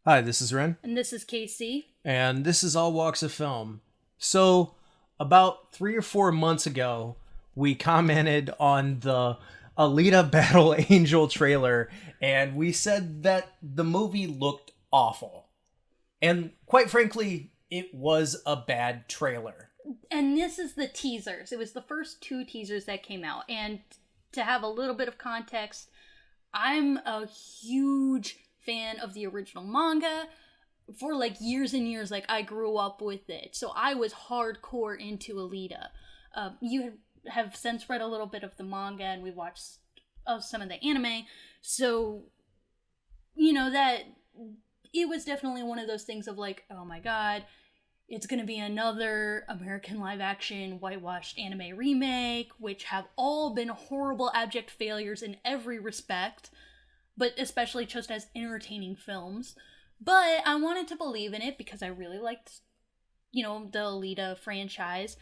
Hi, this is Ren, And this is KC. and this is All Walks of Film. So, about 3 or 4 months ago, we commented on the Alita Battle Angel trailer, and we said that the movie looked awful. And quite frankly, it was a bad trailer. And this is the teasers. It was the first two teasers that came out. And to have a little bit of context, I'm a huge fan of the original manga. For like years and years, like I grew up with it. So I was hardcore into Alita. You have since read a little bit of the manga and we watched some of the anime. So, that it was definitely one of those things of like, oh my god, it's going to be another American live action whitewashed anime remake, which have all been horrible, abject failures in every respect, but especially just as entertaining films. But I wanted to believe in it because I really liked, the Alita franchise.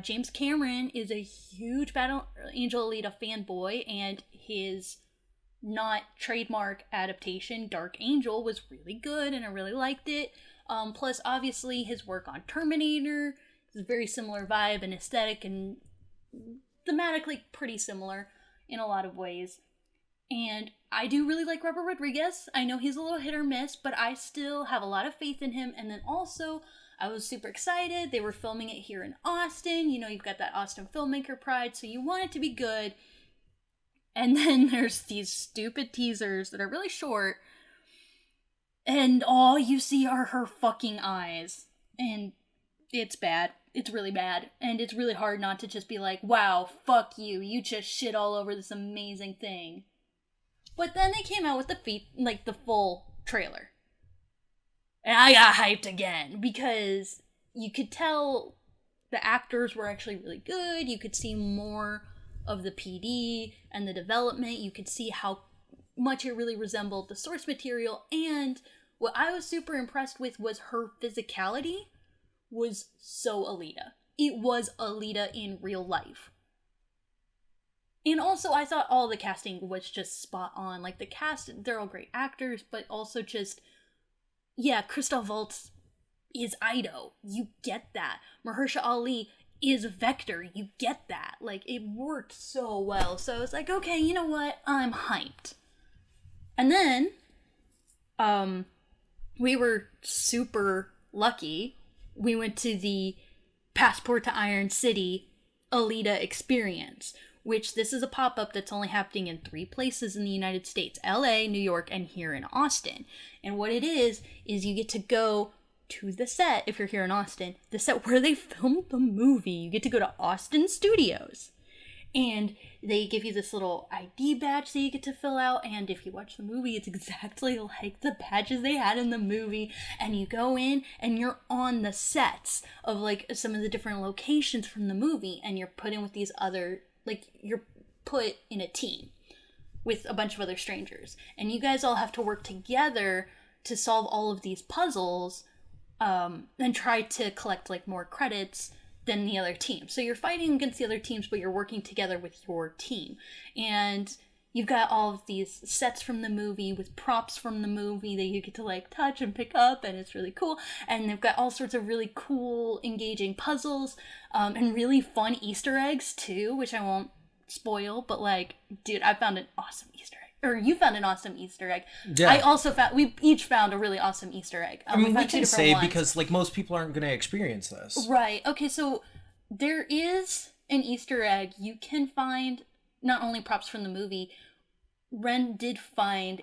James Cameron is a huge Battle Angel Alita fanboy, and his not trademark adaptation, Dark Angel, was really good, and I really liked it. Plus, obviously, his work on Terminator is a very similar vibe and aesthetic, and thematically pretty similar in a lot of ways. And I do really like Robert Rodriguez. I know he's a little hit or miss, but I still have a lot of faith in him. And then also, I was super excited. They were filming it here in Austin. You've got that Austin filmmaker pride, so you want it to be good. And then there's these stupid teasers that are really short, and all you see are her fucking eyes. And it's bad. It's really bad. And it's really hard not to just be like, wow, fuck you. You just shit all over this amazing thing. But then they came out with the full trailer. And I got hyped again because you could tell the actors were actually really good. You could see more of the PD and the development. You could see how much it really resembled the source material. And what I was super impressed with was her physicality was so Alita. It was Alita in real life. And also, I thought all the casting was just spot on. Like, the cast, they're all great actors, but also just, Christoph Waltz is Ido. You get that. Mahershala Ali is Vector. You get that. Like, it worked so well. So I was like, okay, you know what? I'm hyped. And then, we were super lucky. We went to the Passport to Iron City Alita experience, which this is a pop-up that's only happening in 3 places in the United States: LA, New York, and here in Austin. And what it is you get to go to the set, if you're here in Austin, the set where they filmed the movie. You get to go to Austin Studios. And they give you this little ID badge that you get to fill out, and if you watch the movie, it's exactly like the badges they had in the movie. And you go in, and you're on the sets of, like, some of the different locations from the movie, and you're put in with these other, you're put in a team with a bunch of other strangers. And you guys all have to work together to solve all of these puzzles, and try to collect, more credits than the other team. So you're fighting against the other teams, but you're working together with your team. And you've got all of these sets from the movie with props from the movie that you get to touch and pick up, and it's really cool. And they've got all sorts of really cool, engaging puzzles, and really fun Easter eggs too, which I won't spoil, but dude, I found an awesome Easter egg. Or you found an awesome Easter egg. Yeah. I also we each found a really awesome Easter egg. We can say ones. Because most people aren't going to experience this. Right. Okay, so there is an Easter egg. You can find not only props from the movie. Ren did find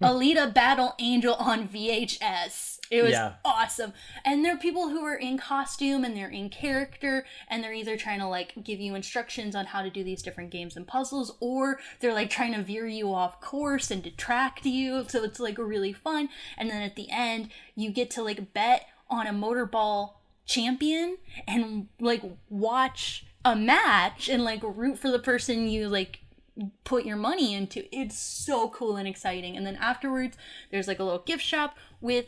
Alita Battle Angel on VHS. It was awesome. And there are people who are in costume and they're in character, and they're either trying to give you instructions on how to do these different games and puzzles, or they're trying to veer you off course and detract you. So it's really fun. And then at the end, you get to bet on a motorball champion and watch a match and root for the person you put your money into. It's so cool and exciting. And then afterwards, there's a little gift shop with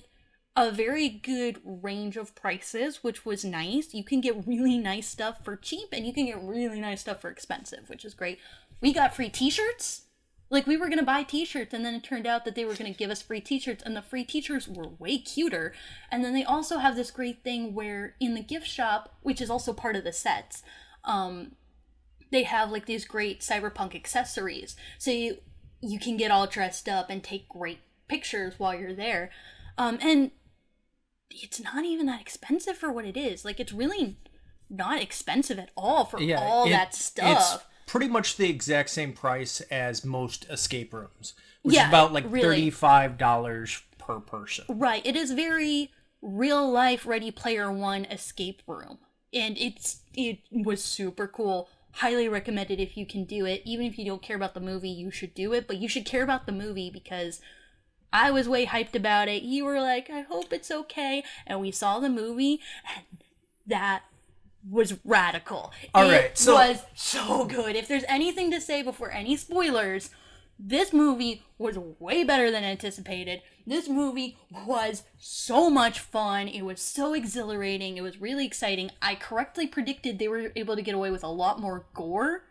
a very good range of prices, which was nice. You can get really nice stuff for cheap, and you can get really nice stuff for expensive, which is great. We got free t-shirts, Like, we were going to buy t-shirts, and then it turned out that they were going to give us free t-shirts, and the free t-shirts were way cuter. And then they also have this great thing where in the gift shop, which is also part of the sets, they have, like, these great cyberpunk accessories. So you can get all dressed up and take great pictures while you're there. And it's not even that expensive for what it is. Like, it's really not expensive at all for all that stuff. It's pretty much the exact same price as most escape rooms, which is about, like, really, $35 per person. Right. It is very real-life Ready Player One escape room. And it was super cool. Highly recommended if you can do it. Even if you don't care about the movie, you should do it. But you should care about the movie because I was way hyped about it. You were like, I hope it's okay. And we saw the movie, and that was radical. It was so good. If there's anything to say before any spoilers, this movie was way better than anticipated. This movie was so much fun. It was so exhilarating. It was really exciting. I correctly predicted they were able to get away with a lot more gore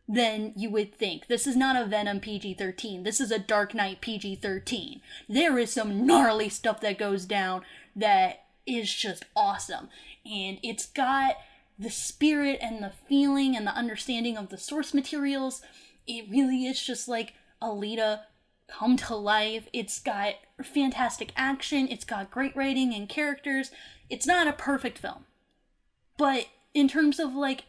than you would think. This is not a Venom PG-13. This is a Dark Knight PG-13. There is some gnarly stuff that goes down that is just awesome. And it's got the spirit and the feeling and the understanding of the source materials. It really is just like Alita come to life. It's got fantastic action. It's got great writing and characters. It's not a perfect film. But in terms of, like,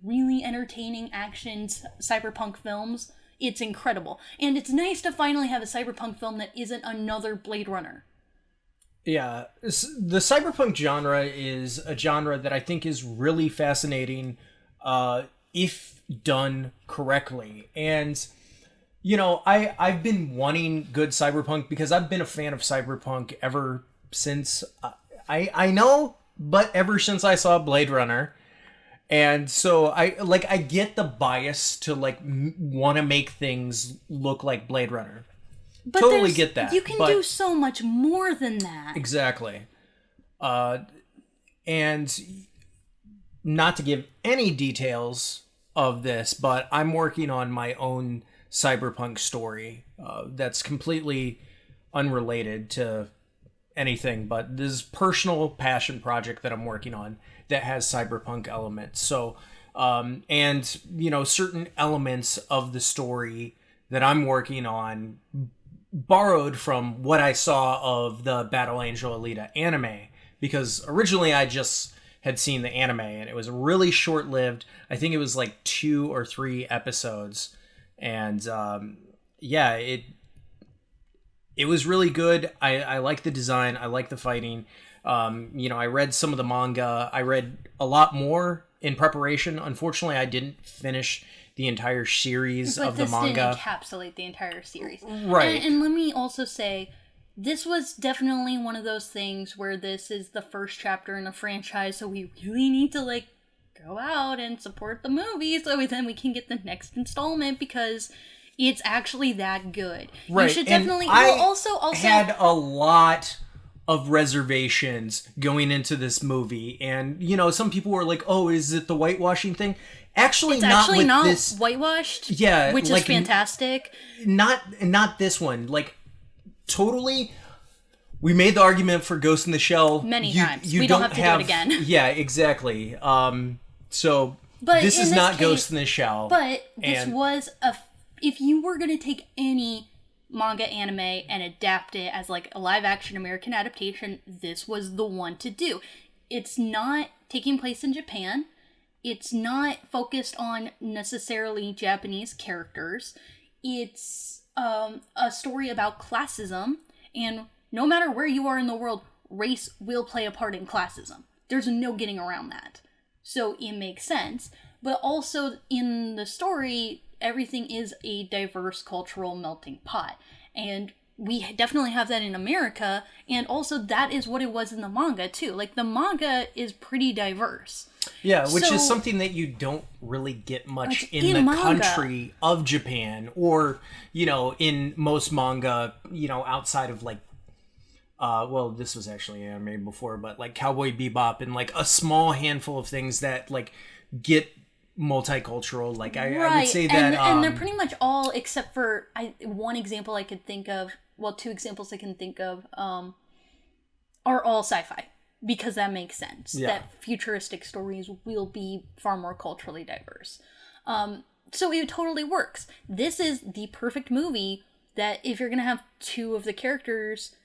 really entertaining actions, cyberpunk films, it's incredible. And it's nice to finally have a cyberpunk film that isn't another Blade Runner. Yeah, the cyberpunk genre is a genre that I think is really fascinating if done correctly. And, you know, I've been wanting good cyberpunk because I've been a fan of cyberpunk ever since, I know, but ever since I saw Blade Runner. And so I get the bias to, like, want to make things look like Blade Runner. But totally get that. You can do so much more than that. Exactly. And not to give any details of this, but I'm working on my own cyberpunk story that's completely unrelated to anything, but this personal passion project that I'm working on that has cyberpunk elements. So, and, you know, certain elements of the story that I'm working on borrowed from what I saw of the Battle Angel Alita anime, because originally I just had seen the anime and it was really short-lived. I think it was like 2 or 3 episodes, and yeah, it was really good. I like the design, I like the fighting. You know, I read some of the manga. I read a lot more in preparation. Unfortunately, I didn't finish the entire series of the manga. But this didn't encapsulate the entire series. Right. And let me also say, this was definitely one of those things where this is the first chapter in a franchise, so we really need to, like, go out and support the movie so then we can get the next installment, because it's actually that good. Right. You should definitely... And I also had a lot of reservations going into this movie, and, you know, some people were like, oh, is it the whitewashing thing? Actually, it's not actually with not this. Whitewashed. Yeah, which like, is fantastic. Not this one. Like, totally. We made the argument for Ghost in the Shell many times. We don't have to do it again. Yeah, exactly. So but this is not case, Ghost in the Shell. But this was if you were going to take any manga anime and adapt it as, like, a live action American adaptation, this was the one to do. It's not taking place in Japan. It's not focused on necessarily Japanese characters. It's a story about classism, and no matter where you are in the world, race will play a part in classism. There's no getting around that. So it makes sense. But also in the story, everything is a diverse cultural melting pot. And we definitely have that in America, and also that is what it was in the manga too. Like, the manga is pretty diverse. Yeah, which is something that you don't really get much in the manga. country of Japan, or, you know, in most manga, you know, outside of, like, well, this was actually anime before, but, like, Cowboy Bebop and, like, a small handful of things that, like, get multicultural. Like I would say that, and they're pretty much all, except for one example I could think of. Well, two examples I can think of are all sci-fi, because that makes sense. Yeah. That futuristic stories will be far more culturally diverse. So it totally works. This is the perfect movie that if you're gonna have two of the characters,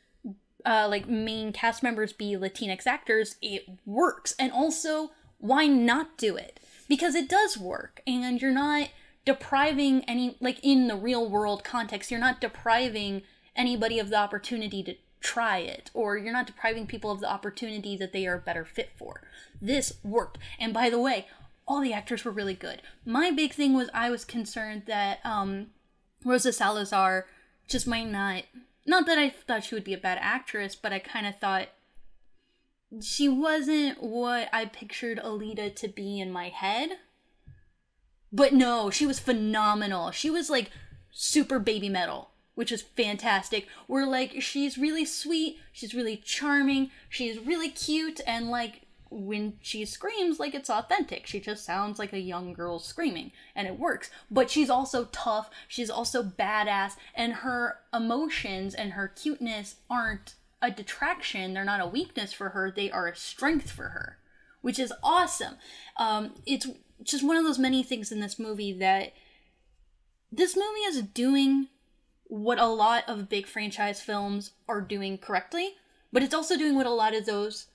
like main cast members, be Latinx actors, it works. And also, why not do it? Because it does work, and you're not depriving any, like in the real world context, you're not depriving anybody of the opportunity to try it, or you're not depriving people of the opportunity that they are better fit for. This worked. And by the way, all the actors were really good. My big thing was I was concerned that Rosa Salazar just might not that I thought she would be a bad actress, but I kind of thought she wasn't what I pictured Alita to be in my head. But no, she was phenomenal. She was like super baby metal, which is fantastic. Where like, she's really sweet, she's really charming, she's really cute, and like when she screams, like, it's authentic. She just sounds like a young girl screaming, and it works. But she's also tough, she's also badass, and her emotions and her cuteness aren't a detraction. They're not a weakness for her, they are a strength for her, which is awesome. It's just one of those many things in this movie that this movie is doing what a lot of big franchise films are doing correctly, but it's also doing what a lot of those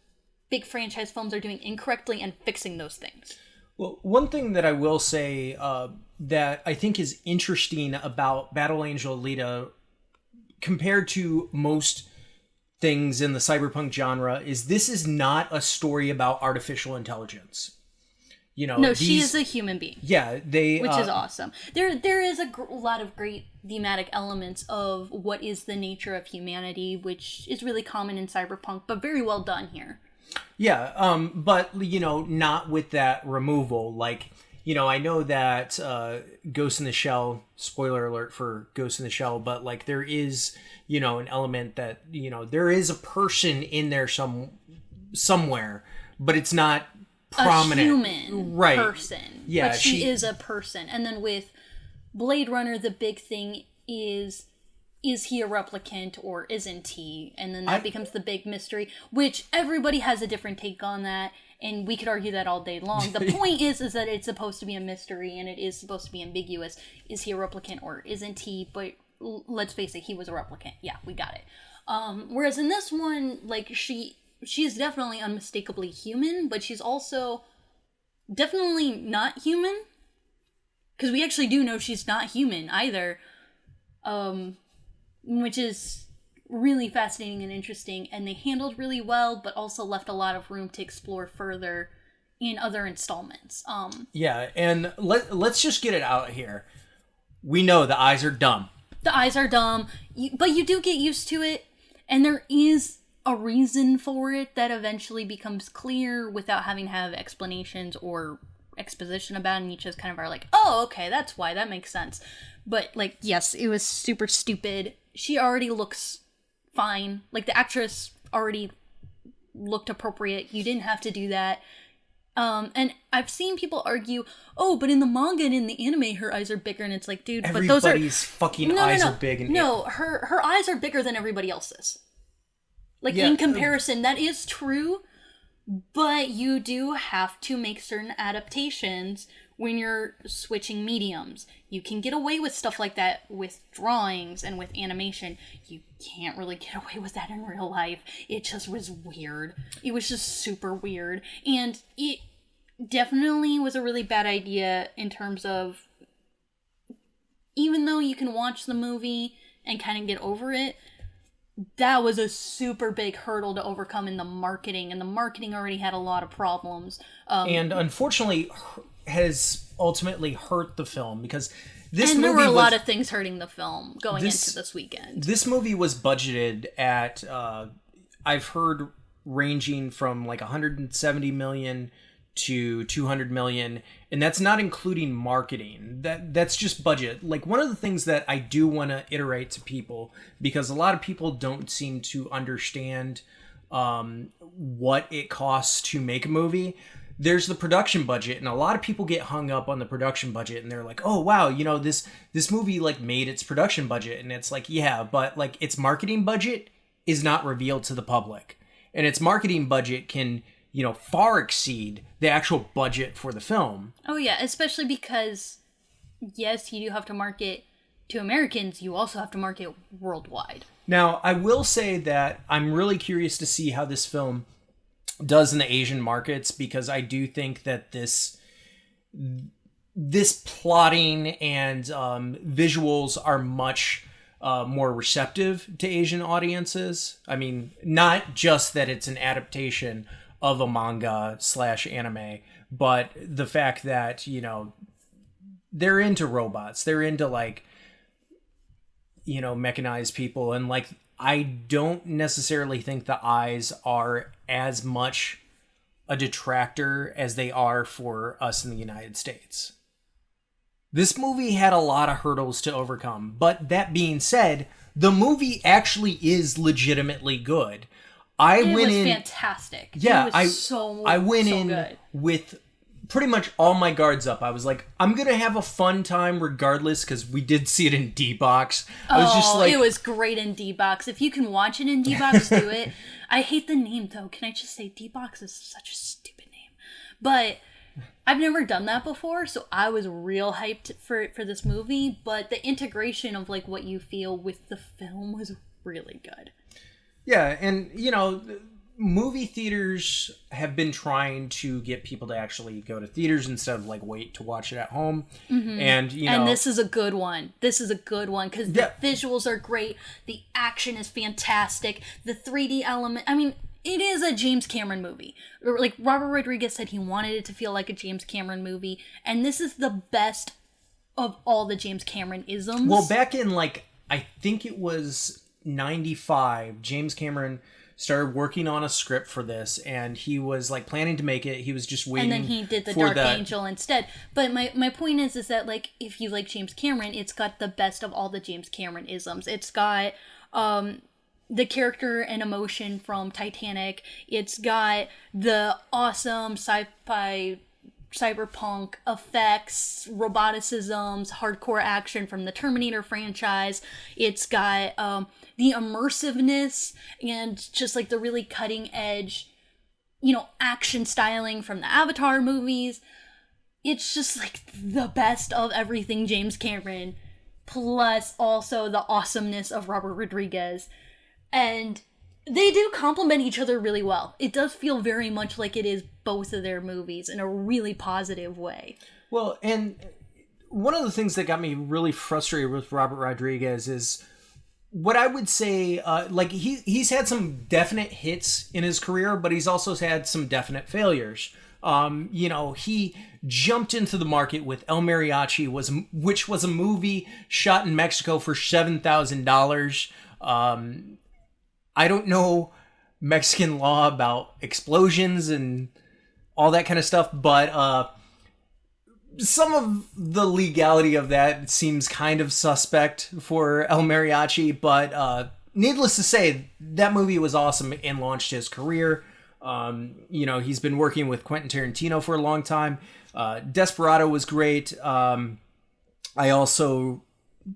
big franchise films are doing incorrectly and fixing those things. Well, one thing that I will say that I think is interesting about Battle Angel Alita compared to most things in the cyberpunk genre is this is not a story about artificial intelligence. You know, no, she is a human being. Yeah, which is awesome. There is a lot of great thematic elements of what is the nature of humanity, which is really common in cyberpunk, but very well done here. Yeah, but, you know, not with that removal. Like, you know, I know that Ghost in the Shell, spoiler alert for Ghost in the Shell, but, like, there is, you know, an element that, you know, there is a person in there somewhere, but it's not prominent. A human person. Yeah, but she is a person. And then with Blade Runner, the big thing is he a replicant or isn't he? And then that becomes the big mystery, which everybody has a different take on that, and we could argue that all day long. The point is that it's supposed to be a mystery, and it is supposed to be ambiguous. Is he a replicant or isn't he? But let's face it, he was a replicant. Yeah, we got it. Whereas in this one, like, she's definitely unmistakably human, but she's also definitely not human. Because we actually do know she's not human either. Which is really fascinating and interesting, and they handled really well, but also left a lot of room to explore further in other installments. Yeah, and let's just get it out here. We know the eyes are dumb. The eyes are dumb, but you do get used to it, and there is a reason for it that eventually becomes clear without having to have explanations or exposition about it, and you just kind of are like, oh, okay, that's why, that makes sense. But, like, yes, it was super stupid. She already looks fine. Like, the actress already looked appropriate. You didn't have to do that. And I've seen people argue, oh, but in the manga and in the anime, her eyes are bigger, and it's like, dude, but those are... Everybody's fucking eyes are big. And her eyes are bigger than everybody else's. Like, in comparison, that is true, but you do have to make certain adaptations when you're switching mediums. You can get away with stuff like that with drawings and with animation. You can't really get away with that in real life. It just was weird. It was just super weird. And it definitely was a really bad idea in terms of, even though you can watch the movie and kind of get over it, that was a super big hurdle to overcome in the marketing, and the marketing already had a lot of problems. And unfortunately has ultimately hurt the film, because there were a lot of things hurting the film going into this weekend. This movie was budgeted at, I've heard, ranging from like 170 million to 200 million, and that's not including marketing. That's just budget. Like, one of the things that I do want to iterate to people, because a lot of people don't seem to understand what it costs to make a movie. there's the production budget, and a lot of people get hung up on the production budget, and they're like, oh wow, this movie like made its production budget, and it's like, yeah, but like its marketing budget is not revealed to the public, and its marketing budget can far exceed the actual budget for the film. Oh yeah, especially because yes, you do have to market to Americans, you also have to market worldwide. Now, I will say that I'm really curious to see how this film does in the Asian markets, because I do think that this plotting and visuals are much more receptive to Asian audiences. I mean, not just that it's an adaptation of a manga / anime, but the fact that, they're into robots. They're into like, mechanized people. And like, I don't necessarily think the eyes are as much a detractor as they are for us in the United States. This movie had a lot of hurdles to overcome, but that being said, the movie actually is legitimately good. It was fantastic. Yeah, I went so in good. with pretty much all my guards up. I was like, I'm gonna have a fun time regardless, because we did see it in DBox. I was just like, it was great in DBox. If you can watch it in DBox, do it. I hate the name though. Can I just say DBox is such a stupid name? But I've never done that before, so I was real hyped for this movie. But the integration of like what you feel with the film was really good. Yeah, and movie theaters have been trying to get people to actually go to theaters instead of like wait to watch it at home. Mm-hmm. And and this is a good one. This is a good one because the visuals are great. The action is fantastic. The 3D element. I mean, it is a James Cameron movie. Like Robert Rodriguez said, he wanted it to feel like a James Cameron movie, and this is the best of all the James Cameron isms. Well, back in like, I think it was 95, James Cameron started working on a script for this, and he was like planning to make it. He was just waiting. And then he did the Dark Angel instead. But my point is that like, if you like James Cameron, it's got the best of all the James Cameron isms. It's got the character and emotion from Titanic. It's got the awesome sci-fi cyberpunk effects, roboticisms, hardcore action from the Terminator franchise. It's got the immersiveness and just like the really cutting edge, action styling from the Avatar movies. It's just like the best of everything James Cameron, plus also the awesomeness of Robert Rodriguez. And they do complement each other really well. It does feel very much like it is both of their movies in a really positive way. Well, and one of the things that got me really frustrated with Robert Rodriguez is what I would say, like he's had some definite hits in his career, but he's also had some definite failures. He jumped into the market with El Mariachi, which was a movie shot in Mexico for $7,000. I don't know Mexican law about explosions and all that kind of stuff, but some of the legality of that seems kind of suspect for El Mariachi, but needless to say, that movie was awesome and launched his career. He's been working with Quentin Tarantino for a long time. Desperado was great. I also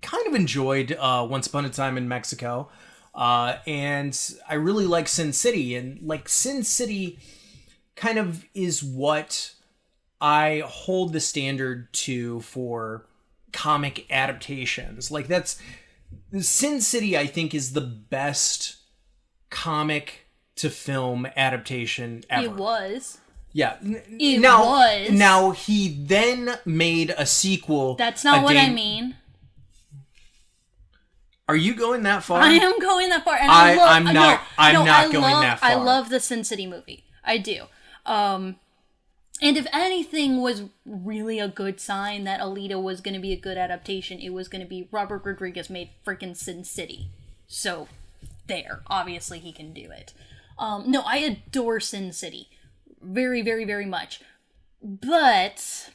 kind of enjoyed Once Upon a Time in Mexico. And I really like Sin City, and like Sin City kind of is what I hold the standard to for comic adaptations. Like that's Sin City, I think, is the best comic to film adaptation ever. It was. Yeah. It was. Now he then made a sequel. That's not what I mean. Are you going that far? I am going that far. And I'm not going that far. I love the Sin City movie. I do. And if anything was really a good sign that Alita was going to be a good adaptation, it was going to be Robert Rodriguez made freaking Sin City. So, there. Obviously, he can do it. No, I adore Sin City. Very, very, very much. But,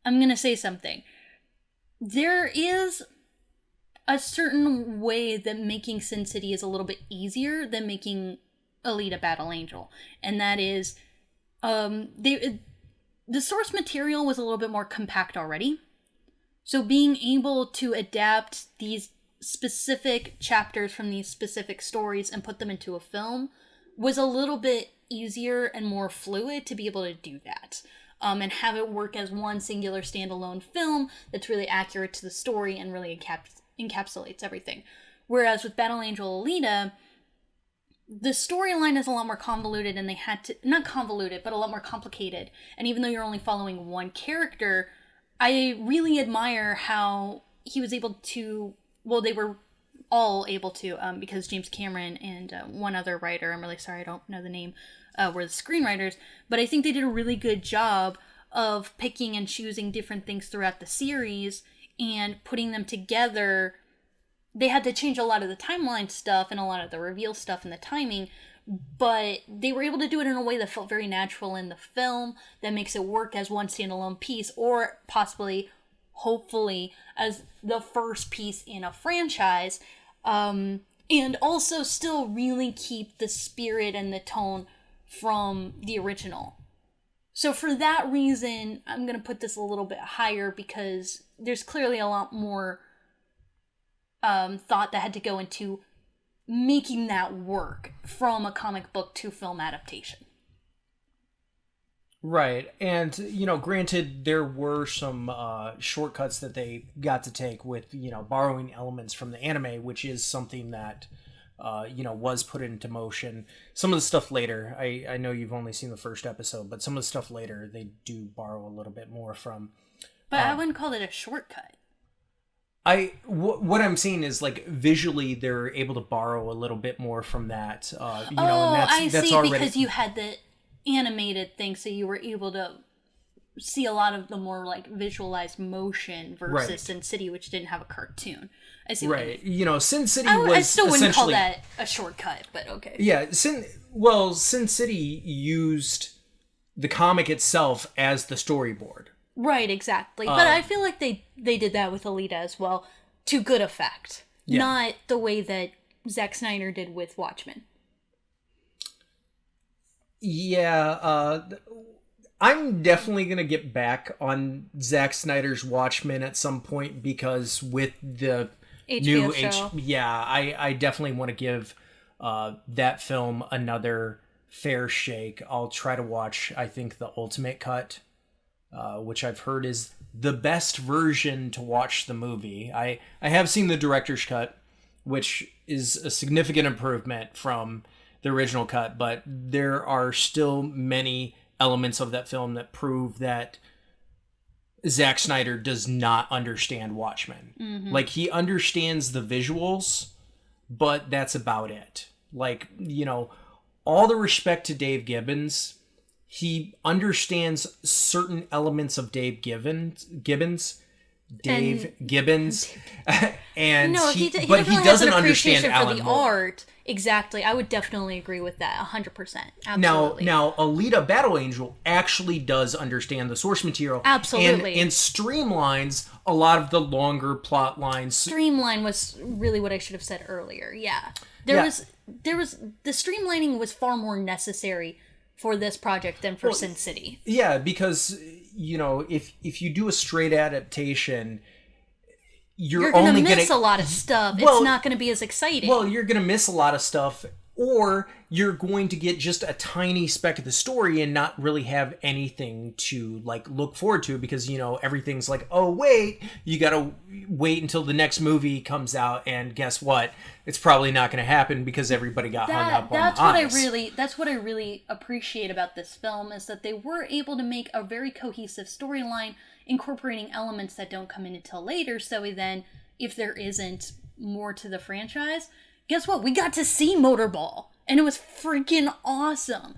I'm going to say something. There is a certain way that making Sin City is a little bit easier than making Alita Battle Angel. And that is, The source material was a little bit more compact already. So being able to adapt these specific chapters from these specific stories and put them into a film was a little bit easier and more fluid to be able to do that. And have it work as one singular standalone film that's really accurate to the story and really encapsulates everything. Whereas with Battle Angel Alita, the storyline is a lot more convoluted, and they had to, not convoluted, but a lot more complicated. And even though you're only following one character, I really admire how he was able to, well, they were all able to, because James Cameron and one other writer, I'm really sorry I don't know the name, were the screenwriters, but I think they did a really good job of picking and choosing different things throughout the series and putting them together. They had to change a lot of the timeline stuff and a lot of the reveal stuff and the timing, but they were able to do it in a way that felt very natural in the film, that makes it work as one standalone piece, or possibly, hopefully, as the first piece in a franchise, and also still really keep the spirit and the tone from the original. So for that reason, I'm going to put this a little bit higher, because there's clearly a lot more thought that had to go into making that work from a comic book to film adaptation. Right. And, granted, there were some shortcuts that they got to take with, borrowing elements from the anime, which is something that, was put into motion. Some of the stuff later, I know you've only seen the first episode, but some of the stuff later, they do borrow a little bit more from. But I wouldn't call it a shortcut. What I'm saying is, like, visually they're able to borrow a little bit more from that. And I that's see, already, because you had the animated thing, so you were able to see a lot of the more, like, visualized motion versus Sin City, which didn't have a cartoon. I see. Right. Sin City was I still wouldn't call essentially that a shortcut, but okay. Yeah, Sin City used the comic itself as the storyboard. Right, exactly. But I feel like they did that with Elita as well, to good effect. Yeah. Not the way that Zack Snyder did with Watchmen. Yeah, I'm definitely going to get back on Zack Snyder's Watchmen at some point, because with the HBO show. I definitely want to give that film another fair shake. I'll try to watch, I think, the Ultimate Cut, which I've heard is the best version to watch the movie. I have seen the director's cut, which is a significant improvement from the original cut, but there are still many elements of that film that prove that Zack Snyder does not understand Watchmen. Mm-hmm. Like, he understands the visuals, but that's about it. Like, all the respect to Dave Gibbons, he understands certain elements of Dave Gibbons, and no, he doesn't understand for Alan the Moore. Art. Exactly, I would definitely agree with that 100%. Absolutely. Now, Alita Battle Angel actually does understand the source material. Absolutely, and streamlines a lot of the longer plot lines. Streamline was really what I should have said earlier. Yeah, there was the streamlining was far more necessary for this project than for Sin City. Yeah, because if you do a straight adaptation, you're only going to miss a lot of stuff. It's not going to be as exciting. Well, you're going to miss a lot of stuff, or you're going to get just a tiny speck of the story and not really have anything to, like, look forward to, because everything's like, oh wait, you got to wait until the next movie comes out, and guess what? It's probably not going to happen because everybody got hung up on That's what I really appreciate about this film, is that they were able to make a very cohesive storyline, incorporating elements that don't come in until later, so then, if there isn't more to the franchise, guess what? We got to see Motorball, and it was freaking awesome.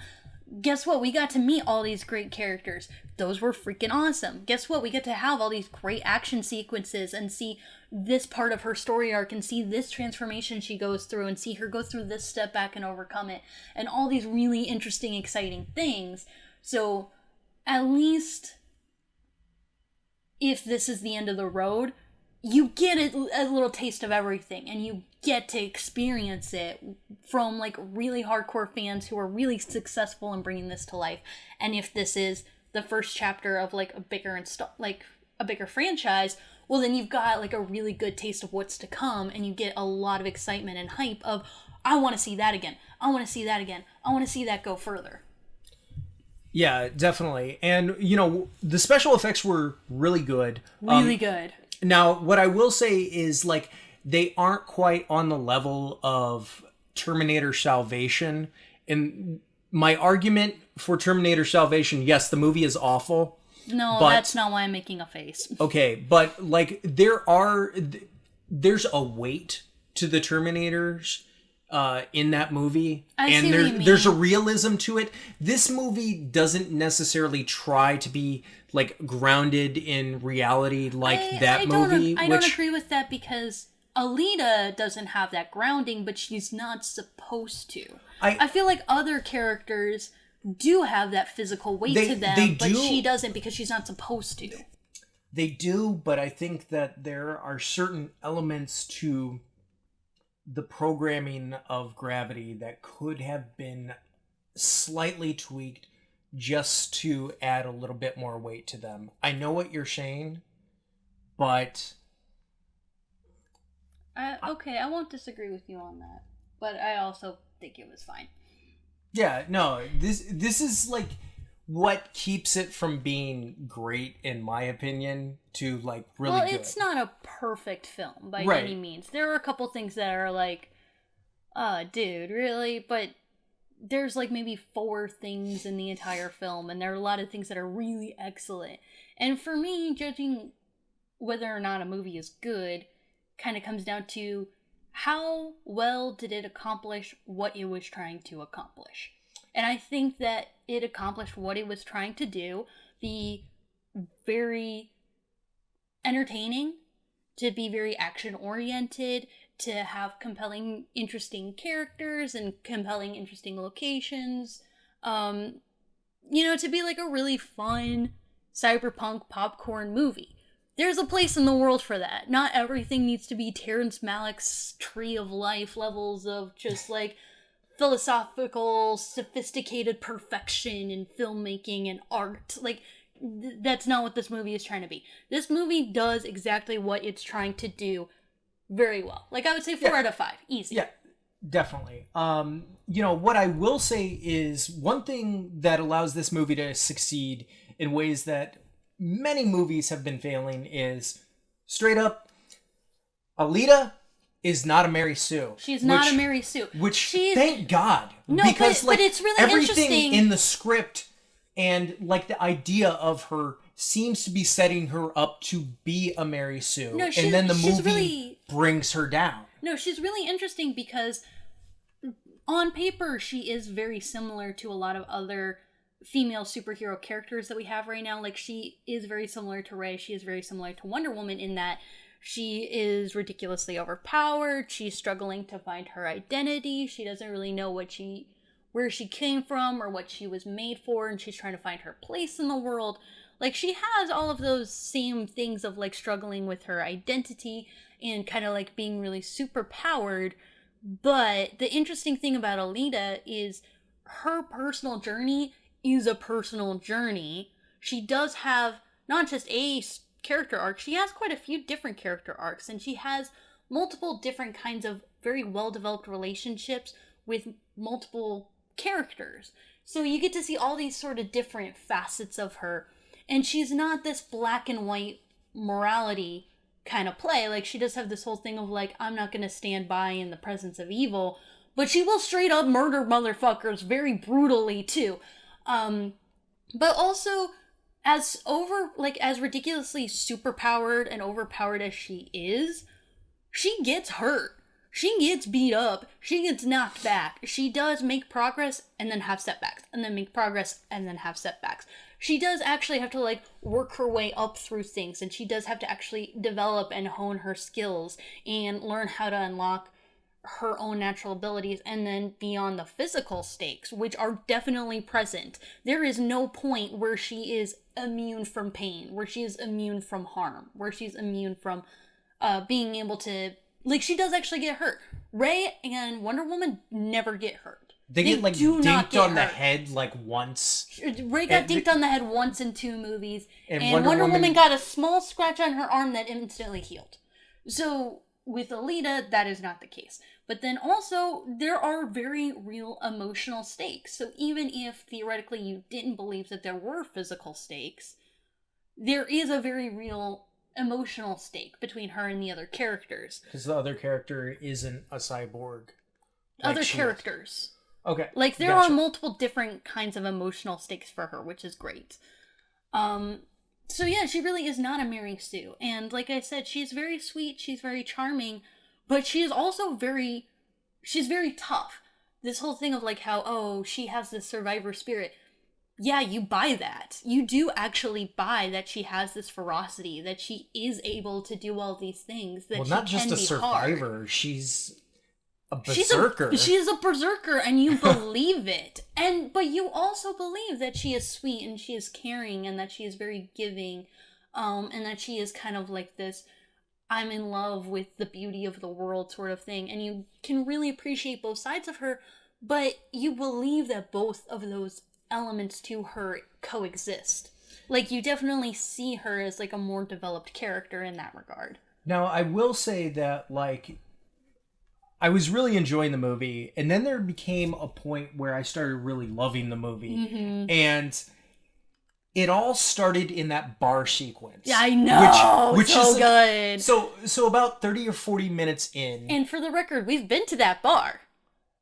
Guess what? We got to meet all these great characters. Those were freaking awesome. Guess what? We get to have all these great action sequences and see this part of her story arc and see this transformation she goes through and see her go through this step back and overcome it, and all these really interesting, exciting things. So, at least if this is the end of the road, you get a little taste of everything, and you get to experience it from like really hardcore fans who are really successful in bringing this to life. And if this is the first chapter of like a bigger franchise, well, then you've got like a really good taste of what's to come, and you get a lot of excitement and hype of, I want to see that again. I want to see that again. I want to see that go further. Yeah, definitely. And, you know, the special effects were really good. Really good. Now, what I will say is, like, they aren't quite on the level of Terminator Salvation. And my argument for Terminator Salvation, yes, the movie is awful. No, but, that's not why I'm making a face. Okay, but, like, there's a weight to the Terminators in that movie, and there's a realism to it. This movie doesn't necessarily try to be like grounded in reality like that movie. I don't agree with that, because Elita doesn't have that grounding, but she's not supposed to. I feel like other characters do have that physical weight to them, but she doesn't, because she's not supposed to. They do, but I think that there are certain elements to the programming of Gravity that could have been slightly tweaked just to add a little bit more weight to them. I know what you're saying, but... Okay, I won't disagree with you on that, but I also think it was fine. Yeah, no, this is like what keeps it from being great, in my opinion, to like really good. Well, it's not a perfect film by any means. There are a couple things that are like, dude, really? But there's like maybe 4 things in the entire film, and there are a lot of things that are really excellent. And for me, judging whether or not a movie is good kind of comes down to how well did it accomplish what it was trying to accomplish. And I think that it accomplished what it was trying to do, be very entertaining, to be very action-oriented, to have compelling, interesting characters and compelling, interesting locations. To be like a really fun cyberpunk popcorn movie. There's a place in the world for that. Not everything needs to be Terrence Malick's Tree of Life levels of just like philosophical, sophisticated perfection in filmmaking and art. Like, that's not what this movie is trying to be. This movie does exactly what it's trying to do very well. Like, I would say 4 out of 5. Easy. Yeah, definitely. What I will say is one thing that allows this movie to succeed in ways that many movies have been failing is, straight up, Alita is not a Mary Sue. She's not a Mary Sue. Thank God. No, because, but it's really everything interesting in the script and like the idea of her seems to be setting her up to be a Mary Sue. No, and then the movie brings her down. No, she's really interesting because on paper she is very similar to a lot of other female superhero characters that we have right now. Like, she is very similar to Rey. She is very similar to Wonder Woman in that she is ridiculously overpowered. She's struggling to find her identity. She doesn't really know where she came from or what she was made for, and she's trying to find her place in the world. Like, she has all of those same things of like struggling with her identity and kind of like being really super powered. But the interesting thing about Alita is her personal journey is a personal journey. She does have not just a character arc, she has quite a few different character arcs, and she has multiple different kinds of very well-developed relationships with multiple characters. So you get to see all these sort of different facets of her, and she's not this black and white morality kind of play. Like, she does have this whole thing of like, I'm not gonna stand by in the presence of evil, but she will straight up murder motherfuckers very brutally too. But also, as ridiculously superpowered and overpowered as she is, she gets hurt. She gets beat up. She gets knocked back. She does make progress and then have setbacks, and then make progress and then have setbacks. She does actually have to like work her way up through things, and she does have to actually develop and hone her skills and learn how to unlock her own natural abilities, and then beyond the physical stakes, which are definitely present. There is no point where she is immune from pain, where she is immune from harm, where she's immune from being able to, like, she does actually get hurt. Ray and Wonder Woman never get hurt. They get, like, dinked on the head, like, once. Ray got dinked on the head once in 2 movies, and Wonder Woman got a small scratch on her arm that instantly healed. So, with Alita, that is not the case. But then also, there are very real emotional stakes. So even if, theoretically, you didn't believe that there were physical stakes, there is a very real emotional stake between her and the other characters. Because the other character isn't a cyborg. Other characters. Okay. Like, there are multiple different kinds of emotional stakes for her, which is great. So yeah, she really is not a Mary Sue. And like I said, she's very sweet, she's very charming, but she is also she's very tough. This whole thing of like how, oh, she has this survivor spirit. Yeah, you buy that. You do actually buy that she has this ferocity, that she is able to do all these things, that not just a survivor, hard. She's a berserker. She's a berserker, and you believe it. But you also believe that she is sweet, and she is caring, and that she is very giving, and that she is kind of like this, I'm in love with the beauty of the world sort of thing. And you can really appreciate both sides of her, but you believe that both of those elements to her coexist. Like, you definitely see her as like a more developed character in that regard. Now, I will say that, like, I was really enjoying the movie, and then there became a point where I started really loving the movie. Mm-hmm. And it all started in that bar sequence. Yeah, I know. Which so is good. So about 30 or 40 minutes in. And for the record, we've been to that bar.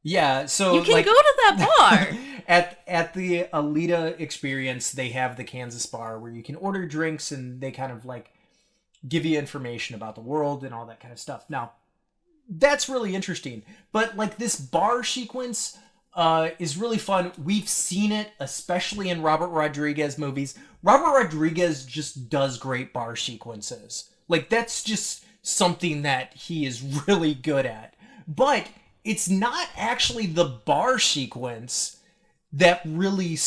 Yeah, so you can go to that bar. at the Alita experience, they have the Kansas bar where you can order drinks and they kind of like give you information about the world and all that kind of stuff. Now, that's really interesting. But like this bar sequence is really fun. We've seen it, especially in Robert Rodriguez movies. Robert Rodriguez just does great bar sequences. Like, that's just something that he is really good at. But it's not actually the bar sequence that really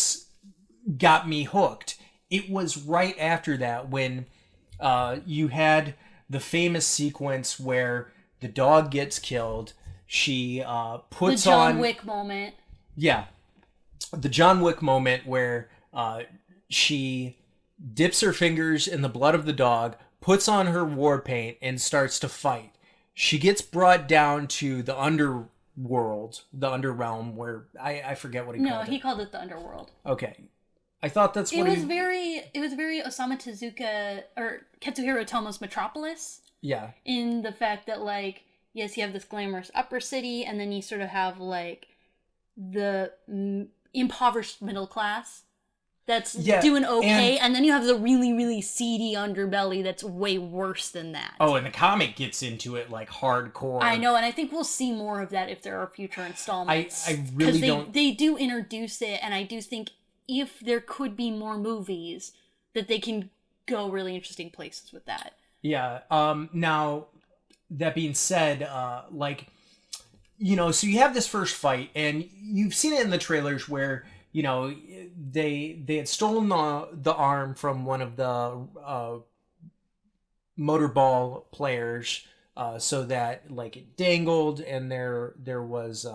got me hooked. It was right after that when you had the famous sequence where the dog gets killed. She puts the on... John Wick moment. Yeah. The John Wick moment where she dips her fingers in the blood of the dog, puts on her war paint, and starts to fight. She gets brought down to the underworld, the underrealm, where I forget what he called it. No, he called it the underworld. Okay. I thought that's what it was very Osamu Tezuka or Katsuhiro Otomo's Metropolis. Yeah. In the fact that, like, yes, you have this glamorous upper city, and then you sort of have, like, the impoverished middle class that's doing okay, and then you have the really, really seedy underbelly that's way worse than that. Oh, and the comic gets into it, like, hardcore. I know, and I think we'll see more of that if there are future installments. I really don't... They do introduce it, and I do think if there could be more movies, that they can go really interesting places with that. Yeah. Now, that being said, like, you know, so you have this first fight, and you've seen it in the trailers where, you know, they had stolen the arm from one of the motorball players, so that, like, it dangled, and there was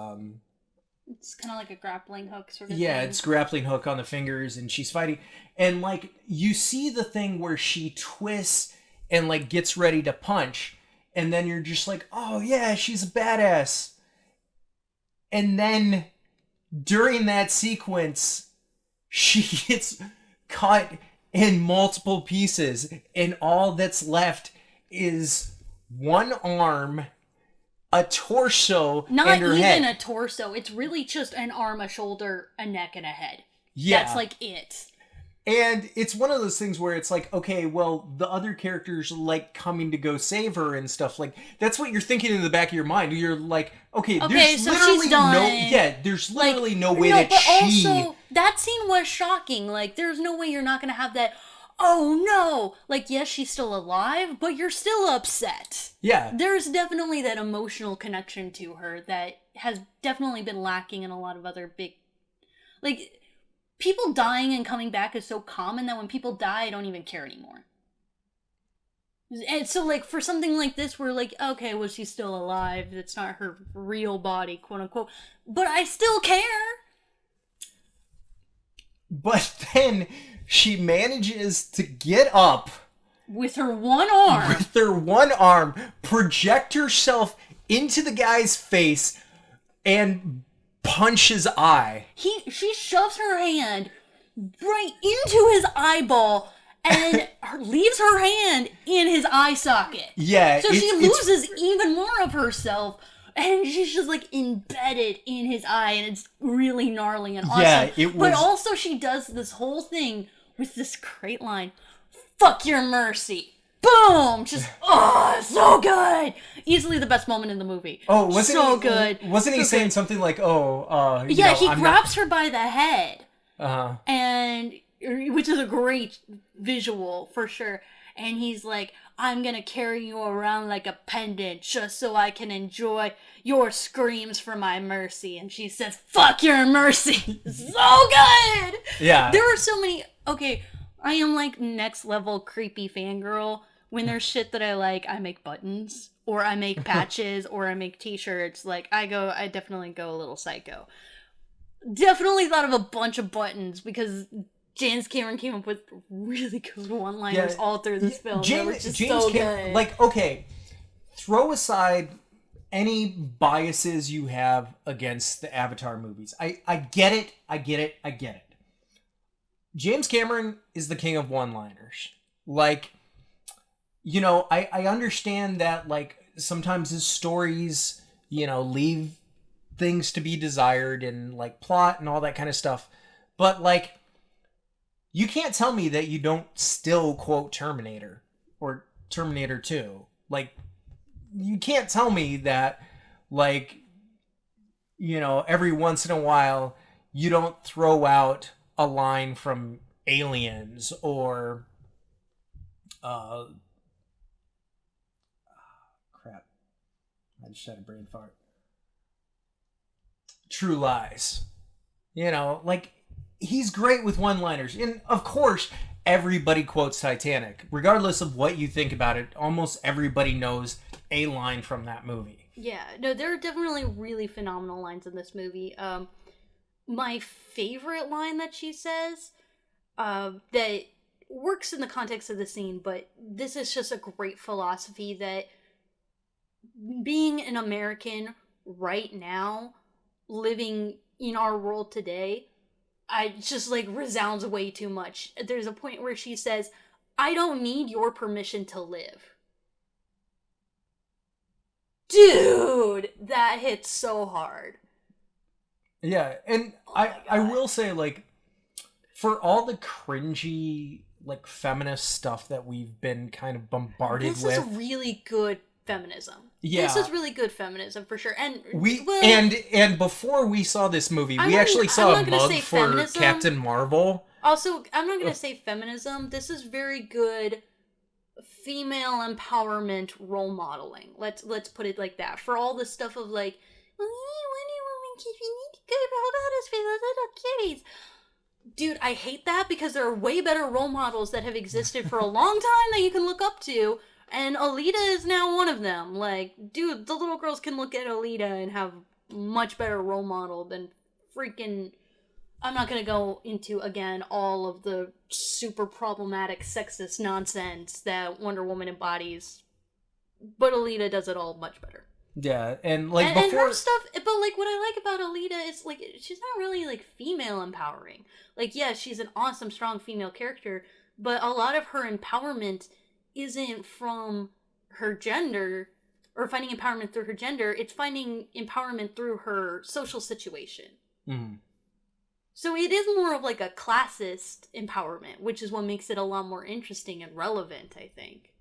it's kind of like a grappling hook sort of thing. Yeah, it's grappling hook on the fingers, and she's fighting, and, like, you see the thing where she twists and, like, gets ready to punch, and then you're just like, oh yeah, she's a badass. And then during that sequence, she gets cut in multiple pieces, and all that's left is one arm, a torso, and her head. Not even a torso. It's really just an arm, a shoulder, a neck, and a head. Yeah. That's like it. And it's one of those things where it's like, okay, well, the other characters like coming to go save her and stuff. Like, that's what you're thinking in the back of your mind. You're like, okay, there's so literally she's done. there's literally no way but she... also, that scene was shocking. Like, there's no way you're not going to have that, oh no! Like, yes, she's still alive, but you're still upset. Yeah. There's definitely that emotional connection to her that has definitely been lacking in a lot of other big... Like... People dying and coming back is so common that when people die, I don't even care anymore. And so, like, for something like this, we're like, okay, well, she's still alive. It's not her real body, quote unquote. But I still care. But then she manages to get up with her one arm, project herself into the guy's face, and punch his eye. She shoves her hand right into his eyeball and leaves her hand in his eye socket. Yeah. So she loses even more of herself, and she's just like embedded in his eye, and it's really gnarly and awesome. Yeah, it was... But also she does this whole thing with this great line, "Fuck your mercy." Boom! Just, so good! Easily the best moment in the movie. Oh, wasn't so he, good. Wasn't he saying something like, yeah, he grabs her by the head. Uh-huh. And, which is a great visual, for sure. And he's like, "I'm gonna carry you around like a pendant just so I can enjoy your screams for my mercy." And she says, "Fuck your mercy." So good! Yeah. There are so many... Okay, I am like next level creepy fangirl. When there's shit that I like, I make buttons, or I make patches, or I make t-shirts. Like, I definitely go a little psycho. Definitely thought of a bunch of buttons because James Cameron came up with really good one-liners all through this film. James Cameron, like, okay, throw aside any biases you have against the Avatar movies. I get it. James Cameron is the king of one-liners. Like, you know, I understand that, like, sometimes his stories, you know, leave things to be desired and, like, plot and all that kind of stuff. But, like, you can't tell me that you don't still quote Terminator or Terminator 2. Like, you can't tell me that, like, you know, every once in a while you don't throw out a line from Aliens or crap, I just had a brain fart. True Lies. You know, like, he's great with one-liners. And of course everybody quotes Titanic. Regardless of what you think about it, almost everybody knows a line from that movie. Yeah, no, there are definitely really phenomenal lines in this movie. My favorite line that she says, that works in the context of the scene, but this is just a great philosophy that being an American right now, living in our world today, I just, like, resounds way too much. There's a point where she says, "I don't need your permission to live." Dude, that hits so hard. Yeah, and I will say, like, for all the cringy, like, feminist stuff that we've been kind of bombarded with. This is really good feminism. Yeah. This is really good feminism, for sure. And and before we saw this movie, we actually saw a mug for feminism. Captain Marvel. Also, I'm not going to say feminism. This is very good female empowerment role modeling. Let's put it like that. For all the stuff of, like, Wonder Woman, you need to go about us for the little kitties. Dude, I hate that because there are way better role models that have existed for a long time that you can look up to, and Alita is now one of them. Like, dude, the little girls can look at Alita and have much better role model than freaking... I'm not gonna go into, again, all of the super problematic sexist nonsense that Wonder Woman embodies, but Alita does it all much better. Yeah, and, like, and her stuff, but, like, what I like about Alita is, like, she's not really, like, female empowering. Like, yeah, she's an awesome, strong female character, but a lot of her empowerment isn't from her gender, or finding empowerment through her gender, it's finding empowerment through her social situation. Mm-hmm. So it is more of, like, a classist empowerment, which is what makes it a lot more interesting and relevant, I think.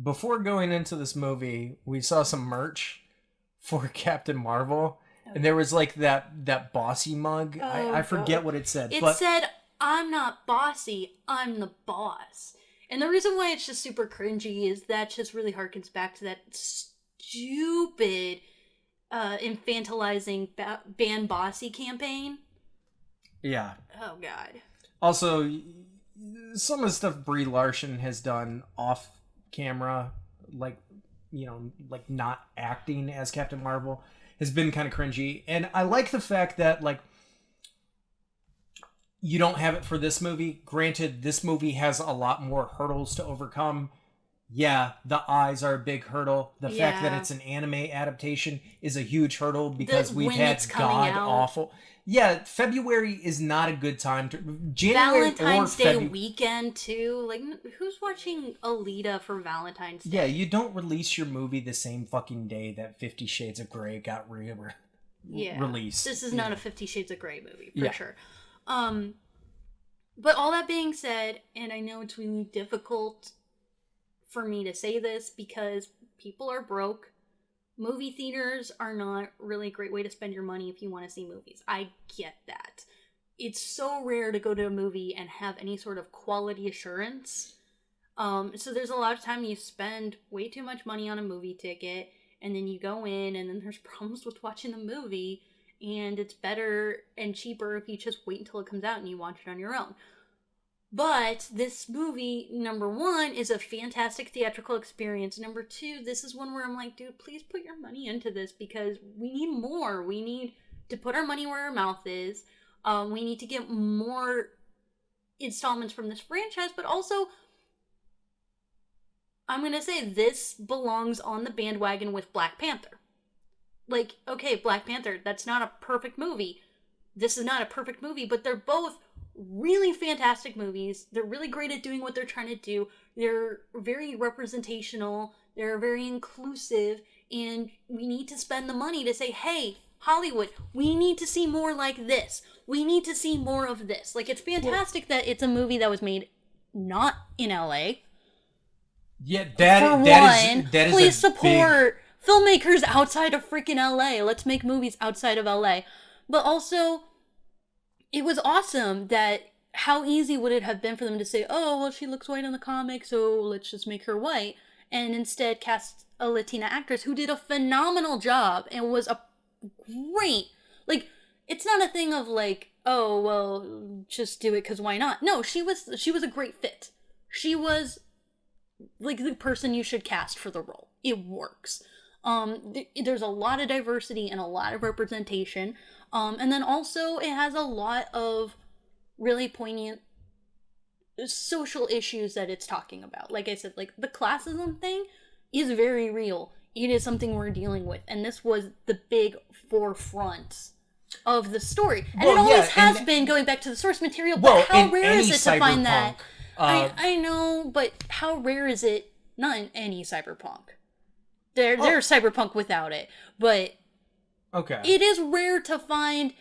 Before going into this movie, we saw some merch for Captain Marvel, and there was, like, that bossy mug. I forget what it said. It said, "I'm not bossy, I'm the boss." And the reason why it's just super cringy is that just really harkens back to that stupid infantilizing ban bossy campaign. Yeah. Oh, God. Also, some of the stuff Brie Larson has done off camera, like, like not acting as Captain Marvel, has been kind of cringy. And I like the fact that, like, you don't have it for this movie. Granted, this movie has a lot more hurdles to overcome. Yeah, the eyes are a big hurdle. The fact that it's an anime adaptation is a huge hurdle because we've had god-awful... Yeah, February is not a good time to... January Valentine's Day weekend, too. Like, who's watching Alita for Valentine's Day? Yeah, you don't release your movie the same fucking day that 50 Shades of Grey got released. This is not a 50 Shades of Grey movie, for sure. But all that being said, and I know it's really difficult for me to say this because people are broke. Movie theaters are not really a great way to spend your money if you want to see movies. I get that. It's so rare to go to a movie and have any sort of quality assurance. So there's a lot of time you spend way too much money on a movie ticket, and then you go in, and then there's problems with watching the movie, and it's better and cheaper if you just wait until it comes out and you watch it on your own. But this movie, number one, is a fantastic theatrical experience. Number two, this is one where I'm like, dude, please put your money into this because we need more. We need to put our money where our mouth is. We need to get more installments from this franchise, but also, I'm going to say this belongs on the bandwagon with Black Panther. Like, okay, Black Panther, that's not a perfect movie. This is not a perfect movie, but they're both really fantastic movies. They're really great at doing what they're trying to do. They're very representational. They're very inclusive. And we need to spend the money to say, hey, Hollywood, we need to see more like this. We need to see more of this. Like, it's fantastic that it's a movie that was made not in LA. Yeah, that is please support filmmakers outside of freaking LA. Let's make movies outside of LA. But also, it was awesome that how easy would it have been for them to say, oh, well, she looks white in the comic, so let's just make her white. And instead cast a Latina actress who did a phenomenal job and was a great, like, it's not a thing of like, oh, well, just do it because why not? No, she was a great fit. She was like the person you should cast for the role. It works. There's a lot of diversity and a lot of representation. And then also it has a lot of really poignant social issues that it's talking about. Like I said, like the classism thing is very real. It is something we're dealing with. And this was the big forefront of the story. And it always has been going back to the source material. But how rare is it to find that? I know, but how rare is it? Not in any cyberpunk. There's cyberpunk without it. But it is rare to find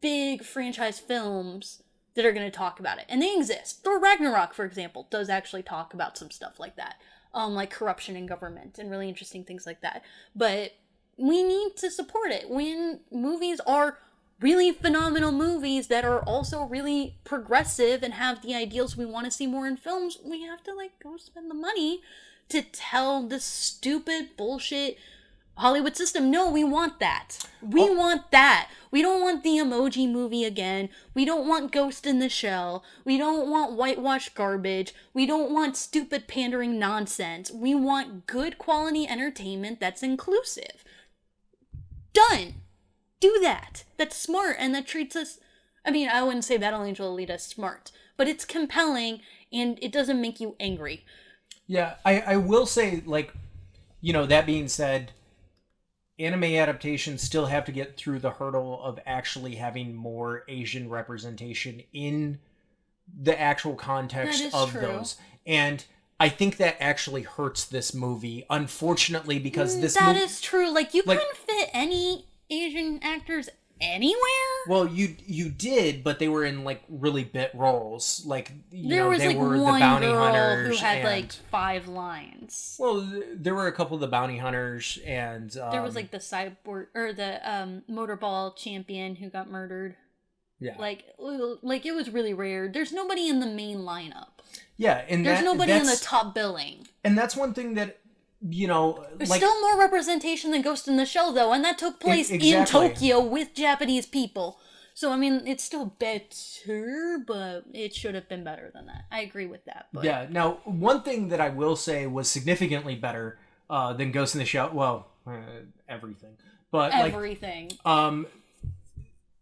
big franchise films that are going to talk about it. And they exist. Thor Ragnarok, for example, does actually talk about some stuff like that. Like corruption in government and really interesting things like that. But we need to support it. When movies are really phenomenal movies that are also really progressive and have the ideals we want to see more in films, we have to like go spend the money to tell this stupid bullshit Hollywood system, no, we want that. We want that. We don't want the Emoji Movie again. We don't want Ghost in the Shell. We don't want whitewashed garbage. We don't want stupid pandering nonsense. We want good quality entertainment that's inclusive. Done. Do that. That's smart and that treats us... I mean, I wouldn't say Battle Angel Alita is smart, but it's compelling and it doesn't make you angry. Yeah, I will say, like, you know, that being said, anime adaptations still have to get through the hurdle of actually having more Asian representation in the actual context of those. And I think that actually hurts this movie, unfortunately, because this movie... That is true. Like, you couldn't fit any Asian actors anywhere? Well, you did, but they were in like really bit roles. Like they were one the bounty girl hunters who had like 5 lines. Well, there were a couple of the bounty hunters, and there was like the cyborg or the motorball champion who got murdered. Yeah, like it was really rare. There's nobody in the main lineup. Yeah, and there's nobody in the top billing. And that's one thing that, you know, there's still more representation than Ghost in the Shell, though, and that took place in Tokyo with Japanese people. So, I mean, it's still better, but it should have been better than that. I agree with that. But... Yeah, now, one thing that I will say was significantly better than Ghost in the Shell, well, everything. But, everything.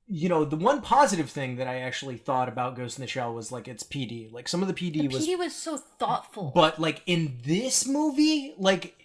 You know, the one positive thing that I actually thought about Ghost in the Shell was, like, its PD. Like, some of the PD was so thoughtful. But, like, in this movie, like,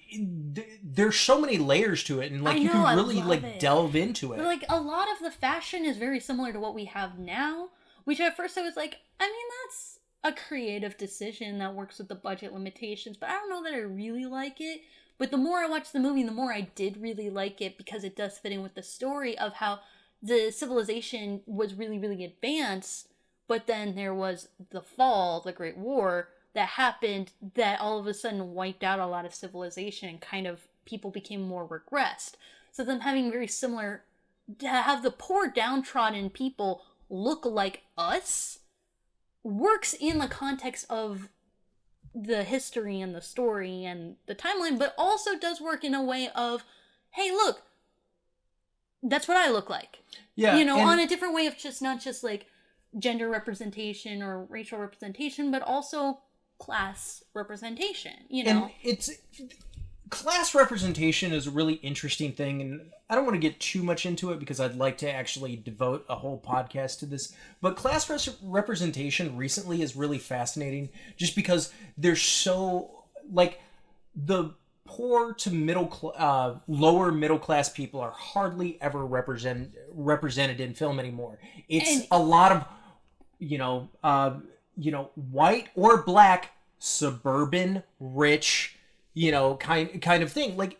there's so many layers to it, and, like, you can really, like, delve into it. But, like, a lot of the fashion is very similar to what we have now, which at first I was like, I mean, that's a creative decision that works with the budget limitations, but I don't know that I really like it. But the more I watched the movie, the more I did really like it, because it does fit in with the story of how the civilization was really, really advanced, but then there was the fall, the Great War, that happened that all of a sudden wiped out a lot of civilization, and kind of people became more regressed. So them having very similar, to have the poor downtrodden people look like us, works in the context of the history and the story and the timeline, but also does work in a way of, hey, look, that's what I look like. Yeah. You know, on a different way of just not just like gender representation or racial representation, but also class representation, you know? And it's... Class representation is a really interesting thing, and I don't want to get too much into it because I'd like to actually devote a whole podcast to this. But class representation recently is really fascinating just because there's so, like, the poor to lower middle class people are hardly ever represented in film anymore. It's a lot of, white or black, suburban, rich, kind of thing. Like,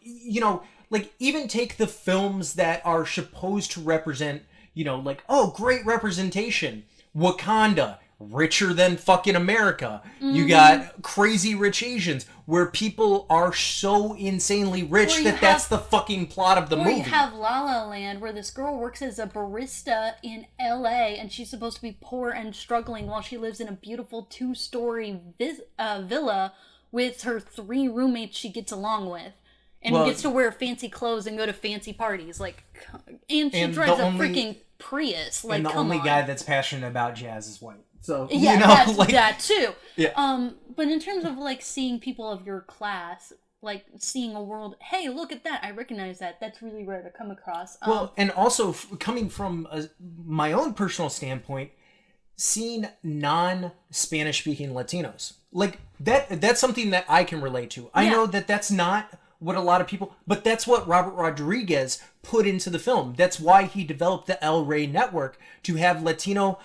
like, even take the films that are supposed to represent, oh, great representation. Wakanda, richer than fucking America. Mm-hmm. You got Crazy Rich Asians, where people are so insanely rich that's the fucking plot of the movie. Or you have La La Land, where this girl works as a barista in LA, and she's supposed to be poor and struggling while she lives in a beautiful 2-story villa with her 3 roommates she gets along with, and gets to wear fancy clothes and go to fancy parties, like, and she drives a freaking Prius, like, and the come only on. guy that's passionate about jazz is white, so that's that too. Yeah. But in terms of like seeing people of your class, like seeing a world, hey, look at that, I recognize that. That's really rare to come across. And also coming from my own personal standpoint, seeing non-Spanish speaking Latinos, like that's something that I can relate to. I know that that's not what a lot of people, but that's what Robert Rodriguez put into the film. That's why he developed the El Rey network, to have Latino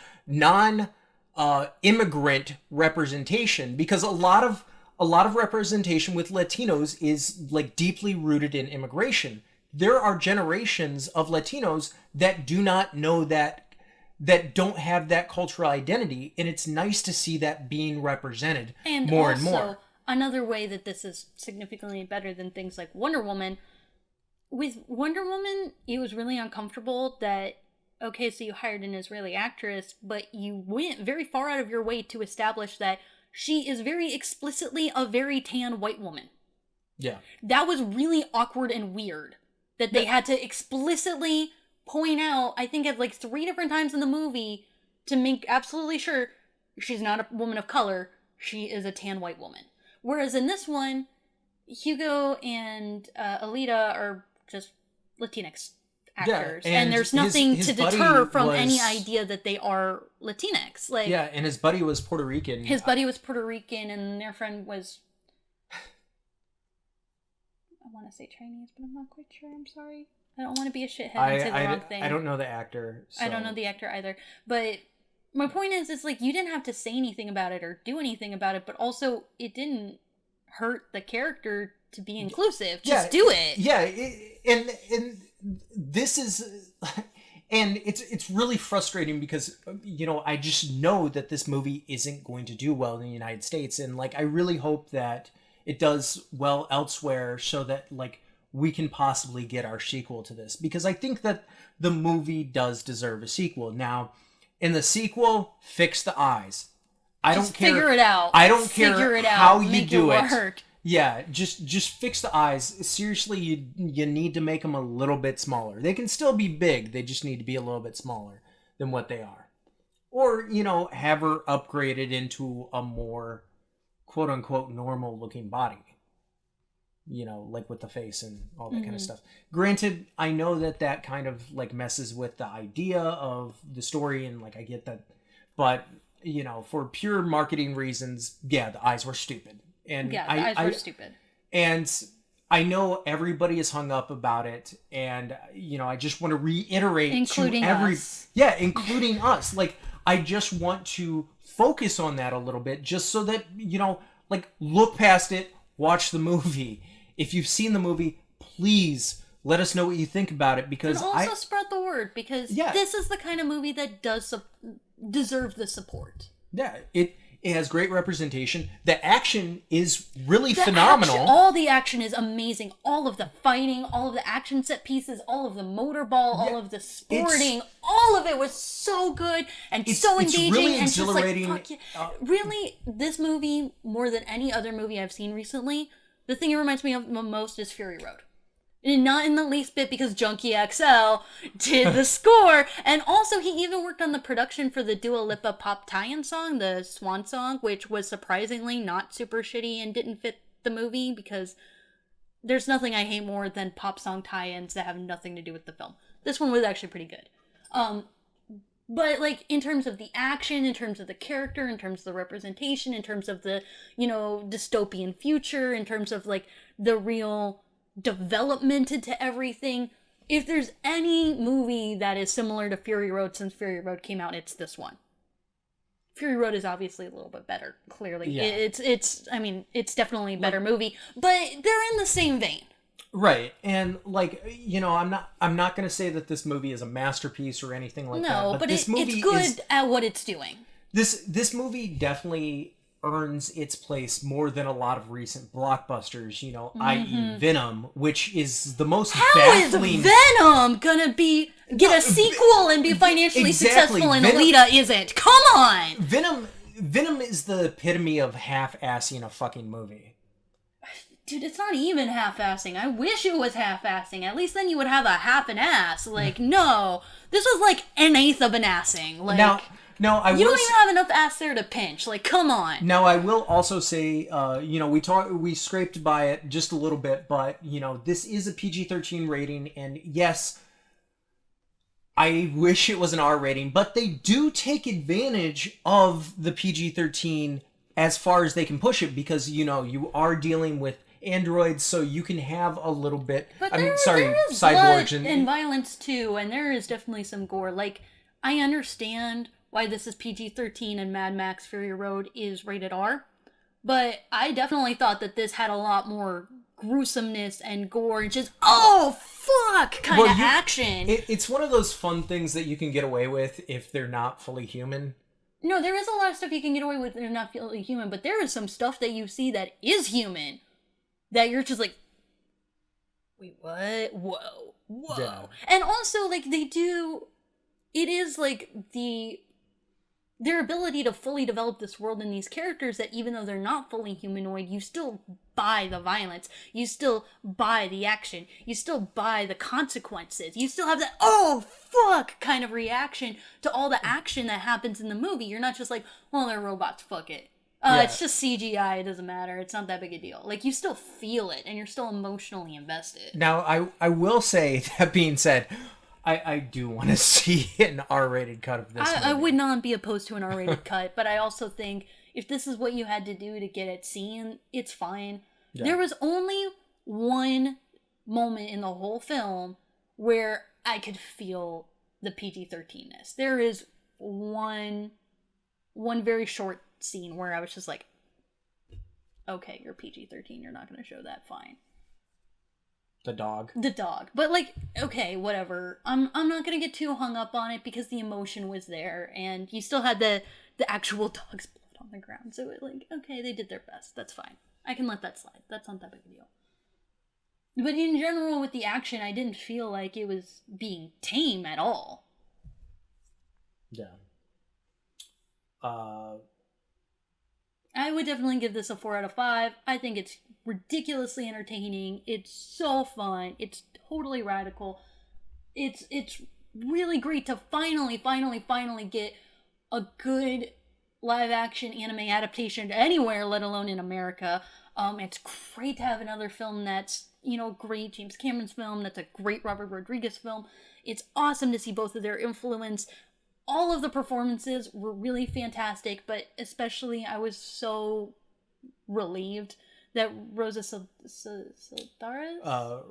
immigrant representation, because a lot of representation with Latinos is like deeply rooted in immigration. There are generations of Latinos that do not know that don't have that cultural identity, and it's nice to see that being represented more and more. Another way that this is significantly better than things like Wonder Woman, with Wonder Woman, it was really uncomfortable that, okay, so you hired an Israeli actress, but you went very far out of your way to establish that she is very explicitly a very tan white woman. Yeah. That was really awkward and weird, that they had to explicitly point out, I think at like 3 different times in the movie, to make absolutely sure she's not a woman of color, she is a tan white woman. Whereas in this one, Hugo and Elita are just Latinx actors, and there's nothing to deter from any idea that they are Latinx. Like, and his buddy was Puerto Rican. His buddy was Puerto Rican, and their friend was, I want to say Chinese, but I'm not quite sure. I'm sorry. I don't want to be a shithead and say the wrong thing. I don't know the actor. So. I don't know the actor either. But my point is like, you didn't have to say anything about it or do anything about it, but also it didn't hurt the character to be inclusive. Just do it. Yeah, and this is, and it's really frustrating because, I just know that this movie isn't going to do well in the United States, and like I really hope that it does well elsewhere, so that like we can possibly get our sequel to this, because I think that the movie does deserve a sequel. Now, in the sequel, fix the eyes. I don't care. Figure it out. I don't care how you do it. Work. Yeah, just fix the eyes. Seriously, you need to make them a little bit smaller. They can still be big. They just need to be a little bit smaller. than what they are. Or, you know, have her upgraded into a more quote unquote normal looking body. You know, like with the face and all that kind of stuff. Granted, I know that kind of like messes with the idea of the story, and like I get that, but you know, for pure marketing reasons, yeah, the eyes were stupid. And yeah, the eyes were stupid. And I know everybody is hung up about it, and you know, I just want to reiterate including us. Yeah, including us. Like, I just want to focus on that a little bit, just so that, you know, like, look past it, watch the movie. If you've seen the movie, please let us know what you think about it, because and also spread the word, because this is the kind of movie that does deserve the support. Yeah, it has great representation. The action is really phenomenal. All the action is amazing. All of the fighting, all of the action set pieces, all of the motorball, all of the sporting, all of it was so good and so engaging. It's really exhilarating. And just like, fuck yeah. Really, this movie, more than any other movie I've seen recently, the thing it reminds me of most is Fury Road. And not in the least bit because Junkie XL did the score. And also, he even worked on the production for the Dua Lipa pop tie-in song, the Swan Song, which was surprisingly not super shitty and didn't fit the movie, because there's nothing I hate more than pop song tie-ins that have nothing to do with the film. This one was actually pretty good. But, like, in terms of the action, in terms of the character, in terms of the representation, in terms of the, you know, dystopian future, in terms of, like, the real development into everything, if there's any movie that is similar to Fury Road since Fury Road came out, it's this one. Fury Road is obviously a little bit better, clearly. Yeah. It's definitely a better movie, but they're in the same vein. Right. And like, you know, I'm not going to say that this movie is a masterpiece or anything like that. No, but it's good at what it's doing. This movie definitely earns its place more than a lot of recent blockbusters, you know, i.e. Venom, which is the most baffling... How is Venom gonna get a sequel and be financially successful and Alita isn't? Come on! Venom is the epitome of half-assing a fucking movie. Dude, it's not even half-assing. I wish it was half-assing. At least then you would have a half an ass. Like, no. This was like an eighth of an assing. Like, No, you don't even have enough ass there to pinch. Like, come on. Now, I will also say, you know, we scraped by it just a little bit, but, you know, this is a PG-13 rating, and yes, I wish it was an R rating, but they do take advantage of the PG-13 as far as they can push it, because, you know, you are dealing with androids, so you can have a little bit... But there is cyborgs and violence, too, and there is definitely some gore. Like, I understand why this is PG-13 and Mad Max Fury Road is rated R, but I definitely thought that this had a lot more gruesomeness and gore and just, oh, fuck, kind of action. It's one of those fun things that you can get away with if they're not fully human. No, there is a lot of stuff you can get away with if they're not fully human, but there is some stuff that you see that is human that you're just like, wait, what? Whoa. Yeah. And also, like, it is like their ability to fully develop this world and these characters that even though they're not fully humanoid, you still buy the violence. You still buy the action. You still buy the consequences. You still have that, oh, fuck, kind of reaction to all the action that happens in the movie. You're not just like, well, they're robots, fuck it. It's just CGI, it doesn't matter. It's not that big a deal. Like, you still feel it, and you're still emotionally invested. Now, I will say, that being said... I do want to see an R-rated cut of this movie. I would not be opposed to an R-rated cut, but I also think if this is what you had to do to get it seen, it's fine. Yeah. There was only one moment in the whole film where I could feel the PG-13-ness. There is one very short scene where I was just like, okay, you're PG-13, you're not going to show that, fine. The dog. But, like, okay, whatever. I'm not gonna get too hung up on it because the emotion was there, and you still had the actual dog's blood on the ground. So, like, okay, they did their best. That's fine. I can let that slide. That's not that big a deal. But in general, with the action, I didn't feel like it was being tame at all. Yeah. I would definitely give this a 4 out of 5. I think it's ridiculously entertaining. It's so fun. It's totally radical. It's really great to finally get a good live action anime adaptation anywhere, let alone in America. It's great to have another film that's, great James Cameron's film, that's a great Robert Rodriguez film. It's awesome to see both of their influence. All of the performances were really fantastic, but especially I was so relieved that Rosa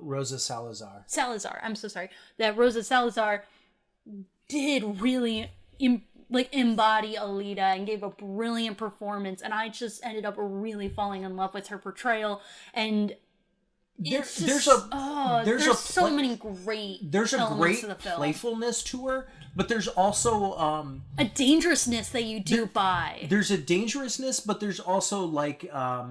Rosa Salazar. I'm so sorry. That Rosa Salazar did really embody Alita and gave a brilliant performance, and I just ended up really falling in love with her portrayal. And there's so many great elements to the film. Playfulness to her, but there's also a dangerousness that you do buy. There's a dangerousness, but there's also like a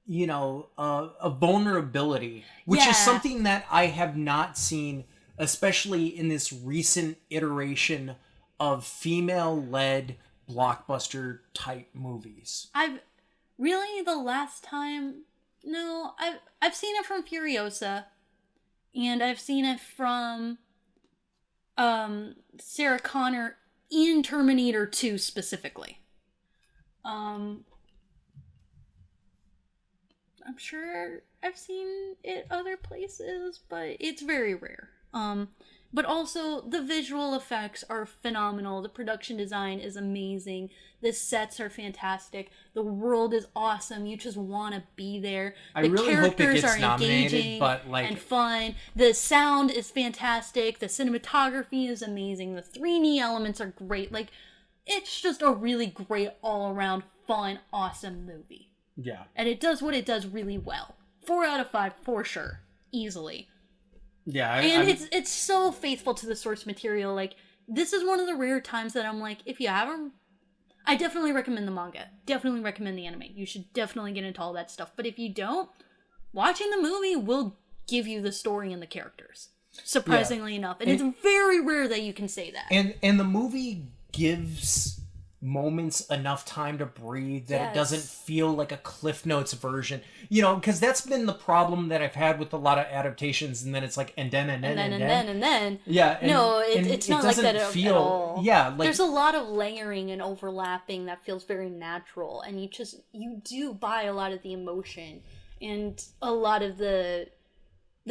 vulnerability, which is something that I have not seen, especially in this recent iteration of female-led blockbuster type movies. I've seen it from Furiosa, and I've seen it from Sarah Connor in Terminator 2 specifically. I'm sure I've seen it other places, but it's very rare. But also, the visual effects are phenomenal. The production design is amazing. The sets are fantastic. The world is awesome. You just want to be there. The characters are engaging and fun. The sound is fantastic. The cinematography is amazing. The 3D elements are great. It's just a really great all-around fun, awesome movie. Yeah. And it does what it does really well. 4 out of 5 for sure. Easily. Yeah. It's so faithful to the source material. This is one of the rare times that I'm like, if you haven't... I definitely recommend the manga. Definitely recommend the anime. You should definitely get into all that stuff. But if you don't, watching the movie will give you the story and the characters. Surprisingly enough. And it's very rare that you can say that. And the movie gives moments enough time to breathe that it doesn't feel like a Cliff Notes version, because that's been the problem that I've had with a lot of adaptations, and then it's like and then yeah, it's not like that at all. There's a lot of layering and overlapping that feels very natural, and you do buy a lot of the emotion and a lot of the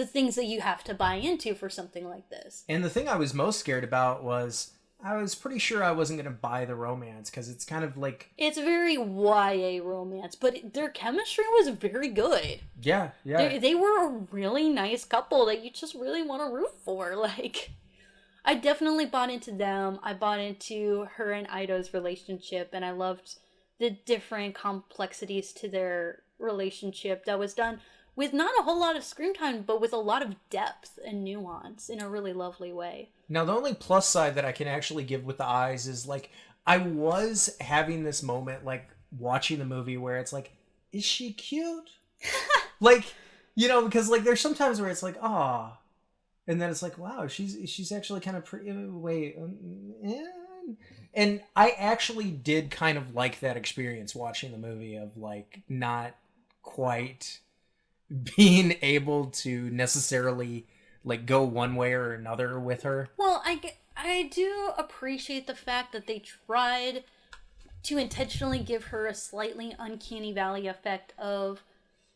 things that you have to buy into for something like this. And the thing I was most scared about was I was pretty sure I wasn't going to buy the romance, because it's kind of like... It's very YA romance, but their chemistry was very good. Yeah. They were a really nice couple that you just really want to root for. I definitely bought into them. I bought into her and Ido's relationship, and I loved the different complexities to their relationship that was done with not a whole lot of screen time, but with a lot of depth and nuance in a really lovely way. Now, the only plus side that I can actually give with the eyes is, I was having this moment, watching the movie where it's like, is she cute? Because, there's sometimes where it's like, aw. And then it's like, wow, she's actually kind of pretty. Wait. And I actually did kind of like that experience watching the movie of, not quite being able to necessarily go one way or another with her. Well, I do appreciate the fact that they tried to intentionally give her a slightly uncanny valley effect of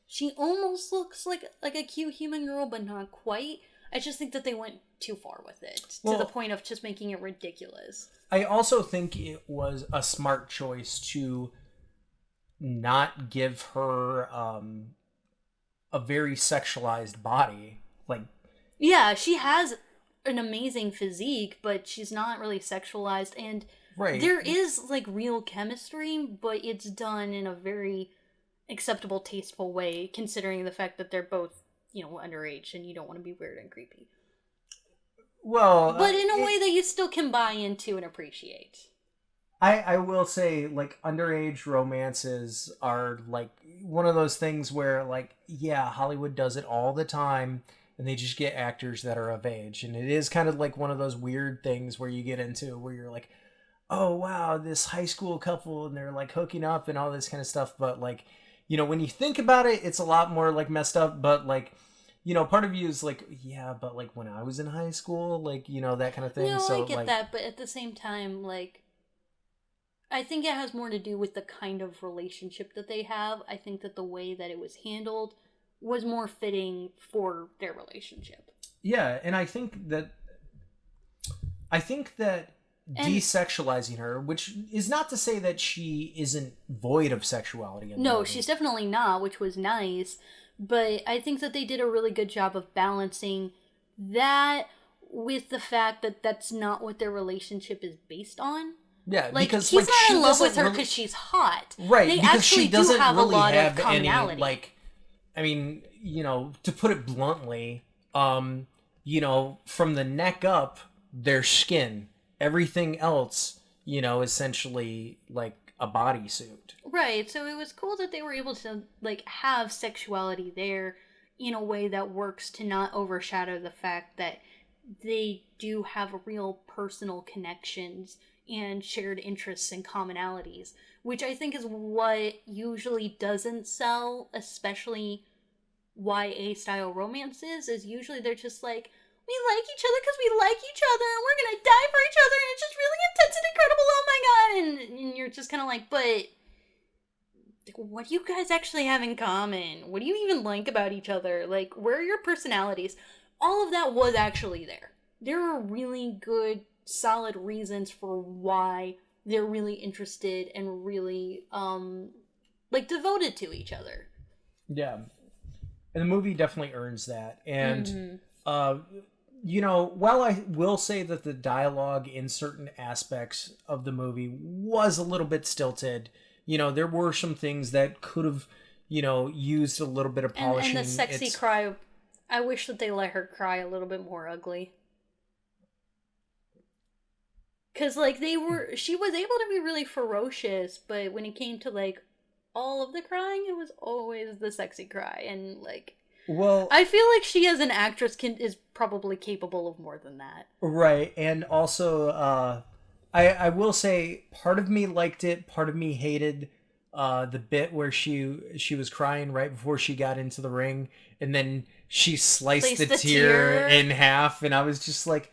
she almost looks like a cute human girl, but not quite. I just think that they went too far with it to the point of just making it ridiculous. I also think it was a smart choice to not give her a very sexualized body. Yeah, she has an amazing physique, but she's not really sexualized, and there is real chemistry, but it's done in a very acceptable, tasteful way, considering the fact that they're both, underage, and you don't want to be weird and creepy. Well, but in a way that you still can buy into and appreciate. I will say, underage romances are, one of those things where, Hollywood does it all the time, and they just get actors that are of age. And it is kind of one of those weird things where you get into, where you're like, oh, wow, this high school couple, and they're, hooking up and all this kind of stuff. But, when you think about it, it's a lot more, messed up. But, part of you is like, yeah, but like when I was in high school, like, that kind of thing. No, So I get like, that, but at the same time, like, I think it has more to do with the kind of relationship that they have. I think that the way that it was handled was more fitting for their relationship. yeah, and I think that desexualizing her, which is not to say that she isn't void of sexuality. No, she's definitely not, which was nice. But I think that they did a really good job of balancing that with the fact that that's not what their relationship is based on. Yeah, like, because he's like, not in love with her because she's hot. Right, they because actually she doesn't do have really a lot have of commonality. any, like, I mean, to put it bluntly, from the neck up, their skin. Everything else, essentially like a bodysuit. Right, so it was cool that they were able to, like, have sexuality there in a way that works to not overshadow the fact that they do have real personal connections and shared interests and commonalities, which I think is what usually doesn't sell, especially YA style romances, is usually they're just like, we like each other because we like each other and we're gonna die for each other and it's just really intense and incredible, oh my god, and you're just kind of like, but what do you guys actually have in common? What do you even like about each other? Like, where are your personalities? All of that was actually there. There are really good, solid reasons for why they're really interested and really, devoted to each other. Yeah. And the movie definitely earns that. And, while I will say that the dialogue in certain aspects of the movie was a little bit stilted, there were some things that could have, used a little bit of polishing. And the sexy cry, I wish that they let her cry a little bit more ugly. Because, like, she was able to be really ferocious, but when it came to, like, all of the crying, it was always the sexy cry. And, like, well, I feel like she as an actress is probably capable of more than that. Right, and also, I will say, part of me liked it, part of me hated the bit where she was crying right before she got into the ring, and then she sliced the tear in half, and I was just like,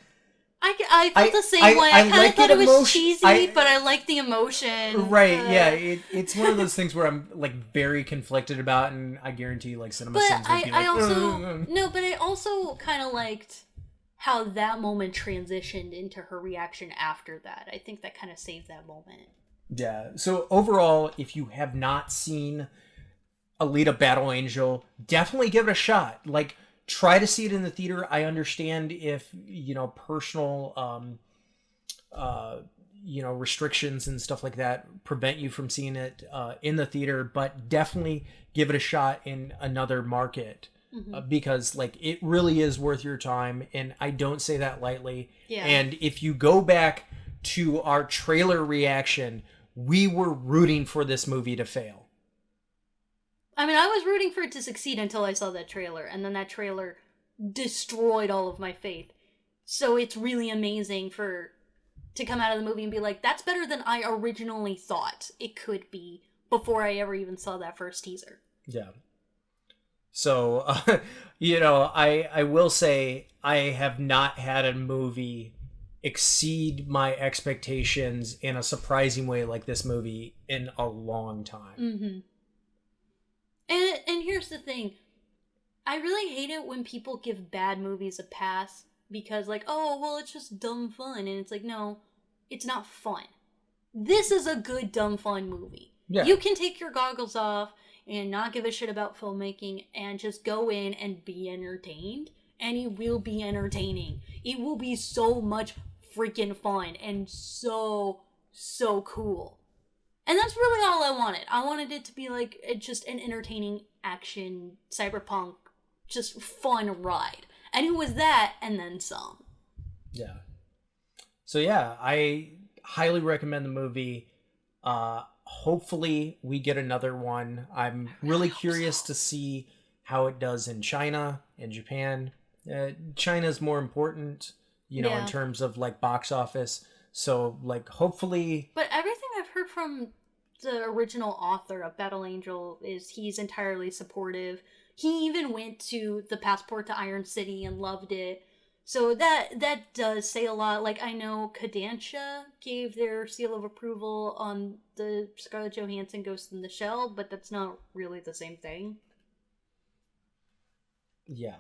I felt the same way. I kind of thought it was cheesy, but I liked the emotion. Right, yeah. It's one of those things where I'm, like, very conflicted about, and I guarantee you, like, Cinema Sins would be like, but I also kind of liked how that moment transitioned into her reaction after that. I think that kind of saved that moment. Yeah. So, overall, if you have not seen Alita Battle Angel, definitely give it a shot. Like, try to see it in the theater. I understand if, personal, restrictions and stuff like that prevent you from seeing it in the theater, but definitely give it a shot in another market because, like, it really is worth your time, and I don't say that lightly. Yeah. And if you go back to our trailer reaction, we were rooting for this movie to fail. I mean, I was rooting for it to succeed until I saw that trailer, and then that trailer destroyed all of my faith. So it's really amazing to come out of the movie and be like, that's better than I originally thought it could be before I ever even saw that first teaser. Yeah. So, I will say I have not had a movie exceed my expectations in a surprising way like this movie in a long time. Mm-hmm. And here's the thing. I really hate it when people give bad movies a pass because, like, oh, well, it's just dumb fun. And it's like, no, it's not fun. This is a good dumb fun movie. Yeah. You can take your goggles off and not give a shit about filmmaking and just go in and be entertained. And it will be entertaining. It will be so much freaking fun and so cool. And that's really all I wanted. I wanted it to be like just an entertaining action cyberpunk, just fun ride. And it was that and then some. Yeah. So yeah, I highly recommend the movie. Hopefully we get another one. I'm really curious to see how it does in China and Japan. China's more important, in terms of, like, box office. So, like, hopefully... But everything I've heard from the original author of Battle Angel is he's entirely supportive. He even went to the Passport to Iron City and loved it. So that does say a lot. Like, I know Kodansha gave their seal of approval on the Scarlett Johansson Ghost in the Shell, but that's not really the same thing. Yeah.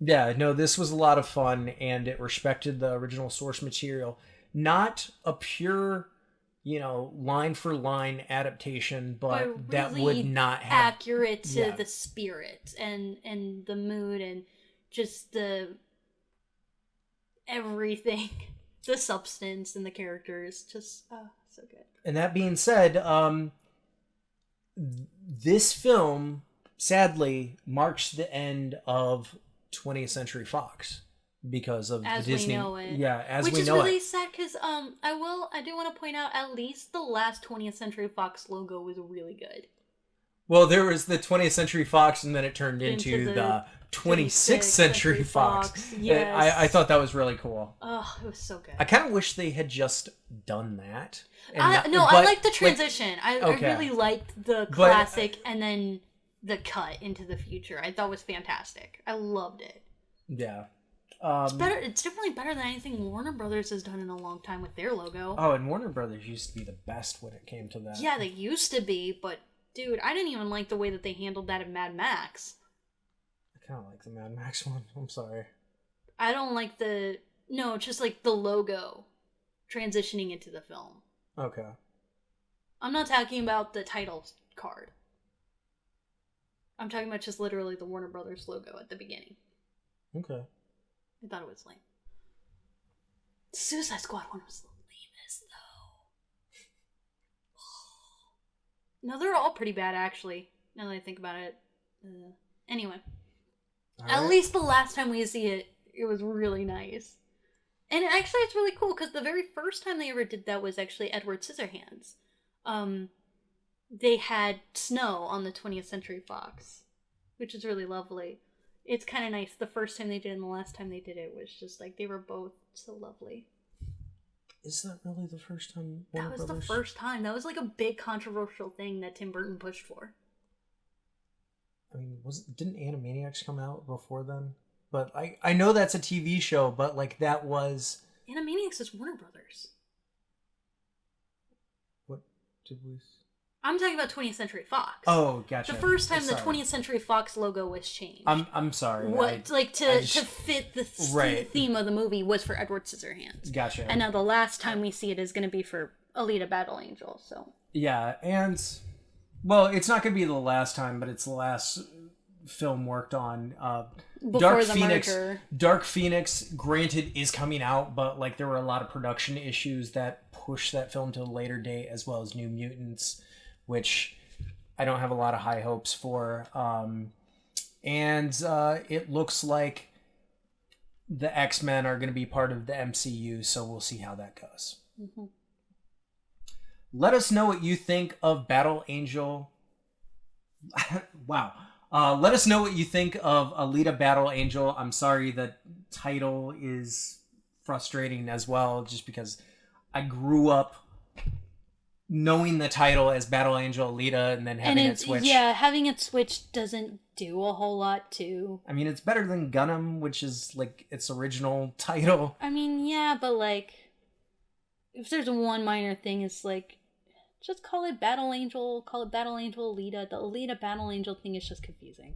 Yeah, no, this was a lot of fun, and it respected the original source material. Not a pure, line for line adaptation, but really that would not have accurate to the spirit and the mood and just the everything, the substance and the characters, just so good. And that being said, this film sadly marks the end of 20th Century Fox because of as the Disney. We know it. Yeah, as Which we is know really it. sad because I do want to point out at least the last 20th Century Fox logo was really good. Well, there was the 20th Century Fox, and then it turned into the 26th Century Fox. Yes. I thought that was really cool. Oh, it was so good. I kind of wish they had just done that. I like the transition. I really liked the classic and then the cut into the future. I thought was fantastic. I loved it. Yeah. It's better. It's definitely better than anything Warner Brothers has done in a long time with their logo. Oh, and Warner Brothers used to be the best when it came to that. Yeah, they used to be, but dude, I didn't even like the way that they handled that in Mad Max. I kind of like the Mad Max one. I'm sorry. I don't like just like the logo transitioning into the film. Okay. I'm not talking about the title card. I'm talking about just literally the Warner Brothers logo at the beginning. Okay. I thought it was lame. Suicide Squad one was the lamest, though. No, they're all pretty bad, actually, now that I think about it. Anyway. At least the last time we see it, it was really nice. And actually, it's really cool, because the very first time they ever did that was actually Edward Scissorhands. They had snow on the 20th Century Fox, which is really lovely. It's kind of nice. The first time they did it and the last time they did it was just like, they were both so lovely. Is that really the first time? That was the first time. That was like a big controversial thing that Tim Burton pushed for. I mean, didn't Animaniacs come out before then? But I know that's a TV show, but like that was... Animaniacs is Warner Brothers. What did we... I'm talking about 20th Century Fox. Oh, gotcha. The first time the 20th Century Fox logo was changed. I'm sorry. To fit the theme of the movie was for Edward Scissorhands. Gotcha. And now the last time we see it is going to be for Alita Battle Angel. So yeah, and well, it's not going to be the last time, but it's the last film worked on. Before the merger. Dark Phoenix, granted, is coming out, but like there were a lot of production issues that pushed that film to a later date, as well as New Mutants, which I don't have a lot of high hopes for. And it looks like the X-Men are going to be part of the MCU, so we'll see how that goes. Mm-hmm. Let us know what you think of Battle Angel. Wow. Let us know what you think of Alita Battle Angel. I'm sorry the title is frustrating as well, just because I grew up knowing the title as Battle Angel Alita and then having it switch. Yeah, having it switch doesn't do a whole lot too. I mean, it's better than GUNNM, which is like its original title. I mean, yeah, but like, if there's one minor thing, it's like, just call it Battle Angel, call it Battle Angel Alita. The Alita Battle Angel thing is just confusing.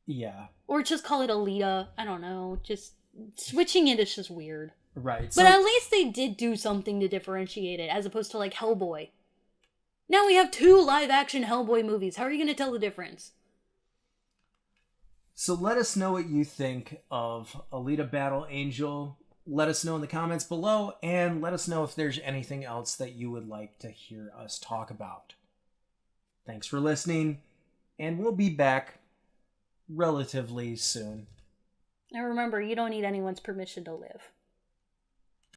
Yeah. Or just call it Alita. I don't know. Just switching it is just weird. Right. But at least they did do something to differentiate it, as opposed to like Hellboy. Now we have 2 live-action Hellboy movies. How are you going to tell the difference? So let us know what you think of Alita Battle Angel. Let us know in the comments below, and let us know if there's anything else that you would like to hear us talk about. Thanks for listening, and we'll be back relatively soon. And remember, you don't need anyone's permission to live.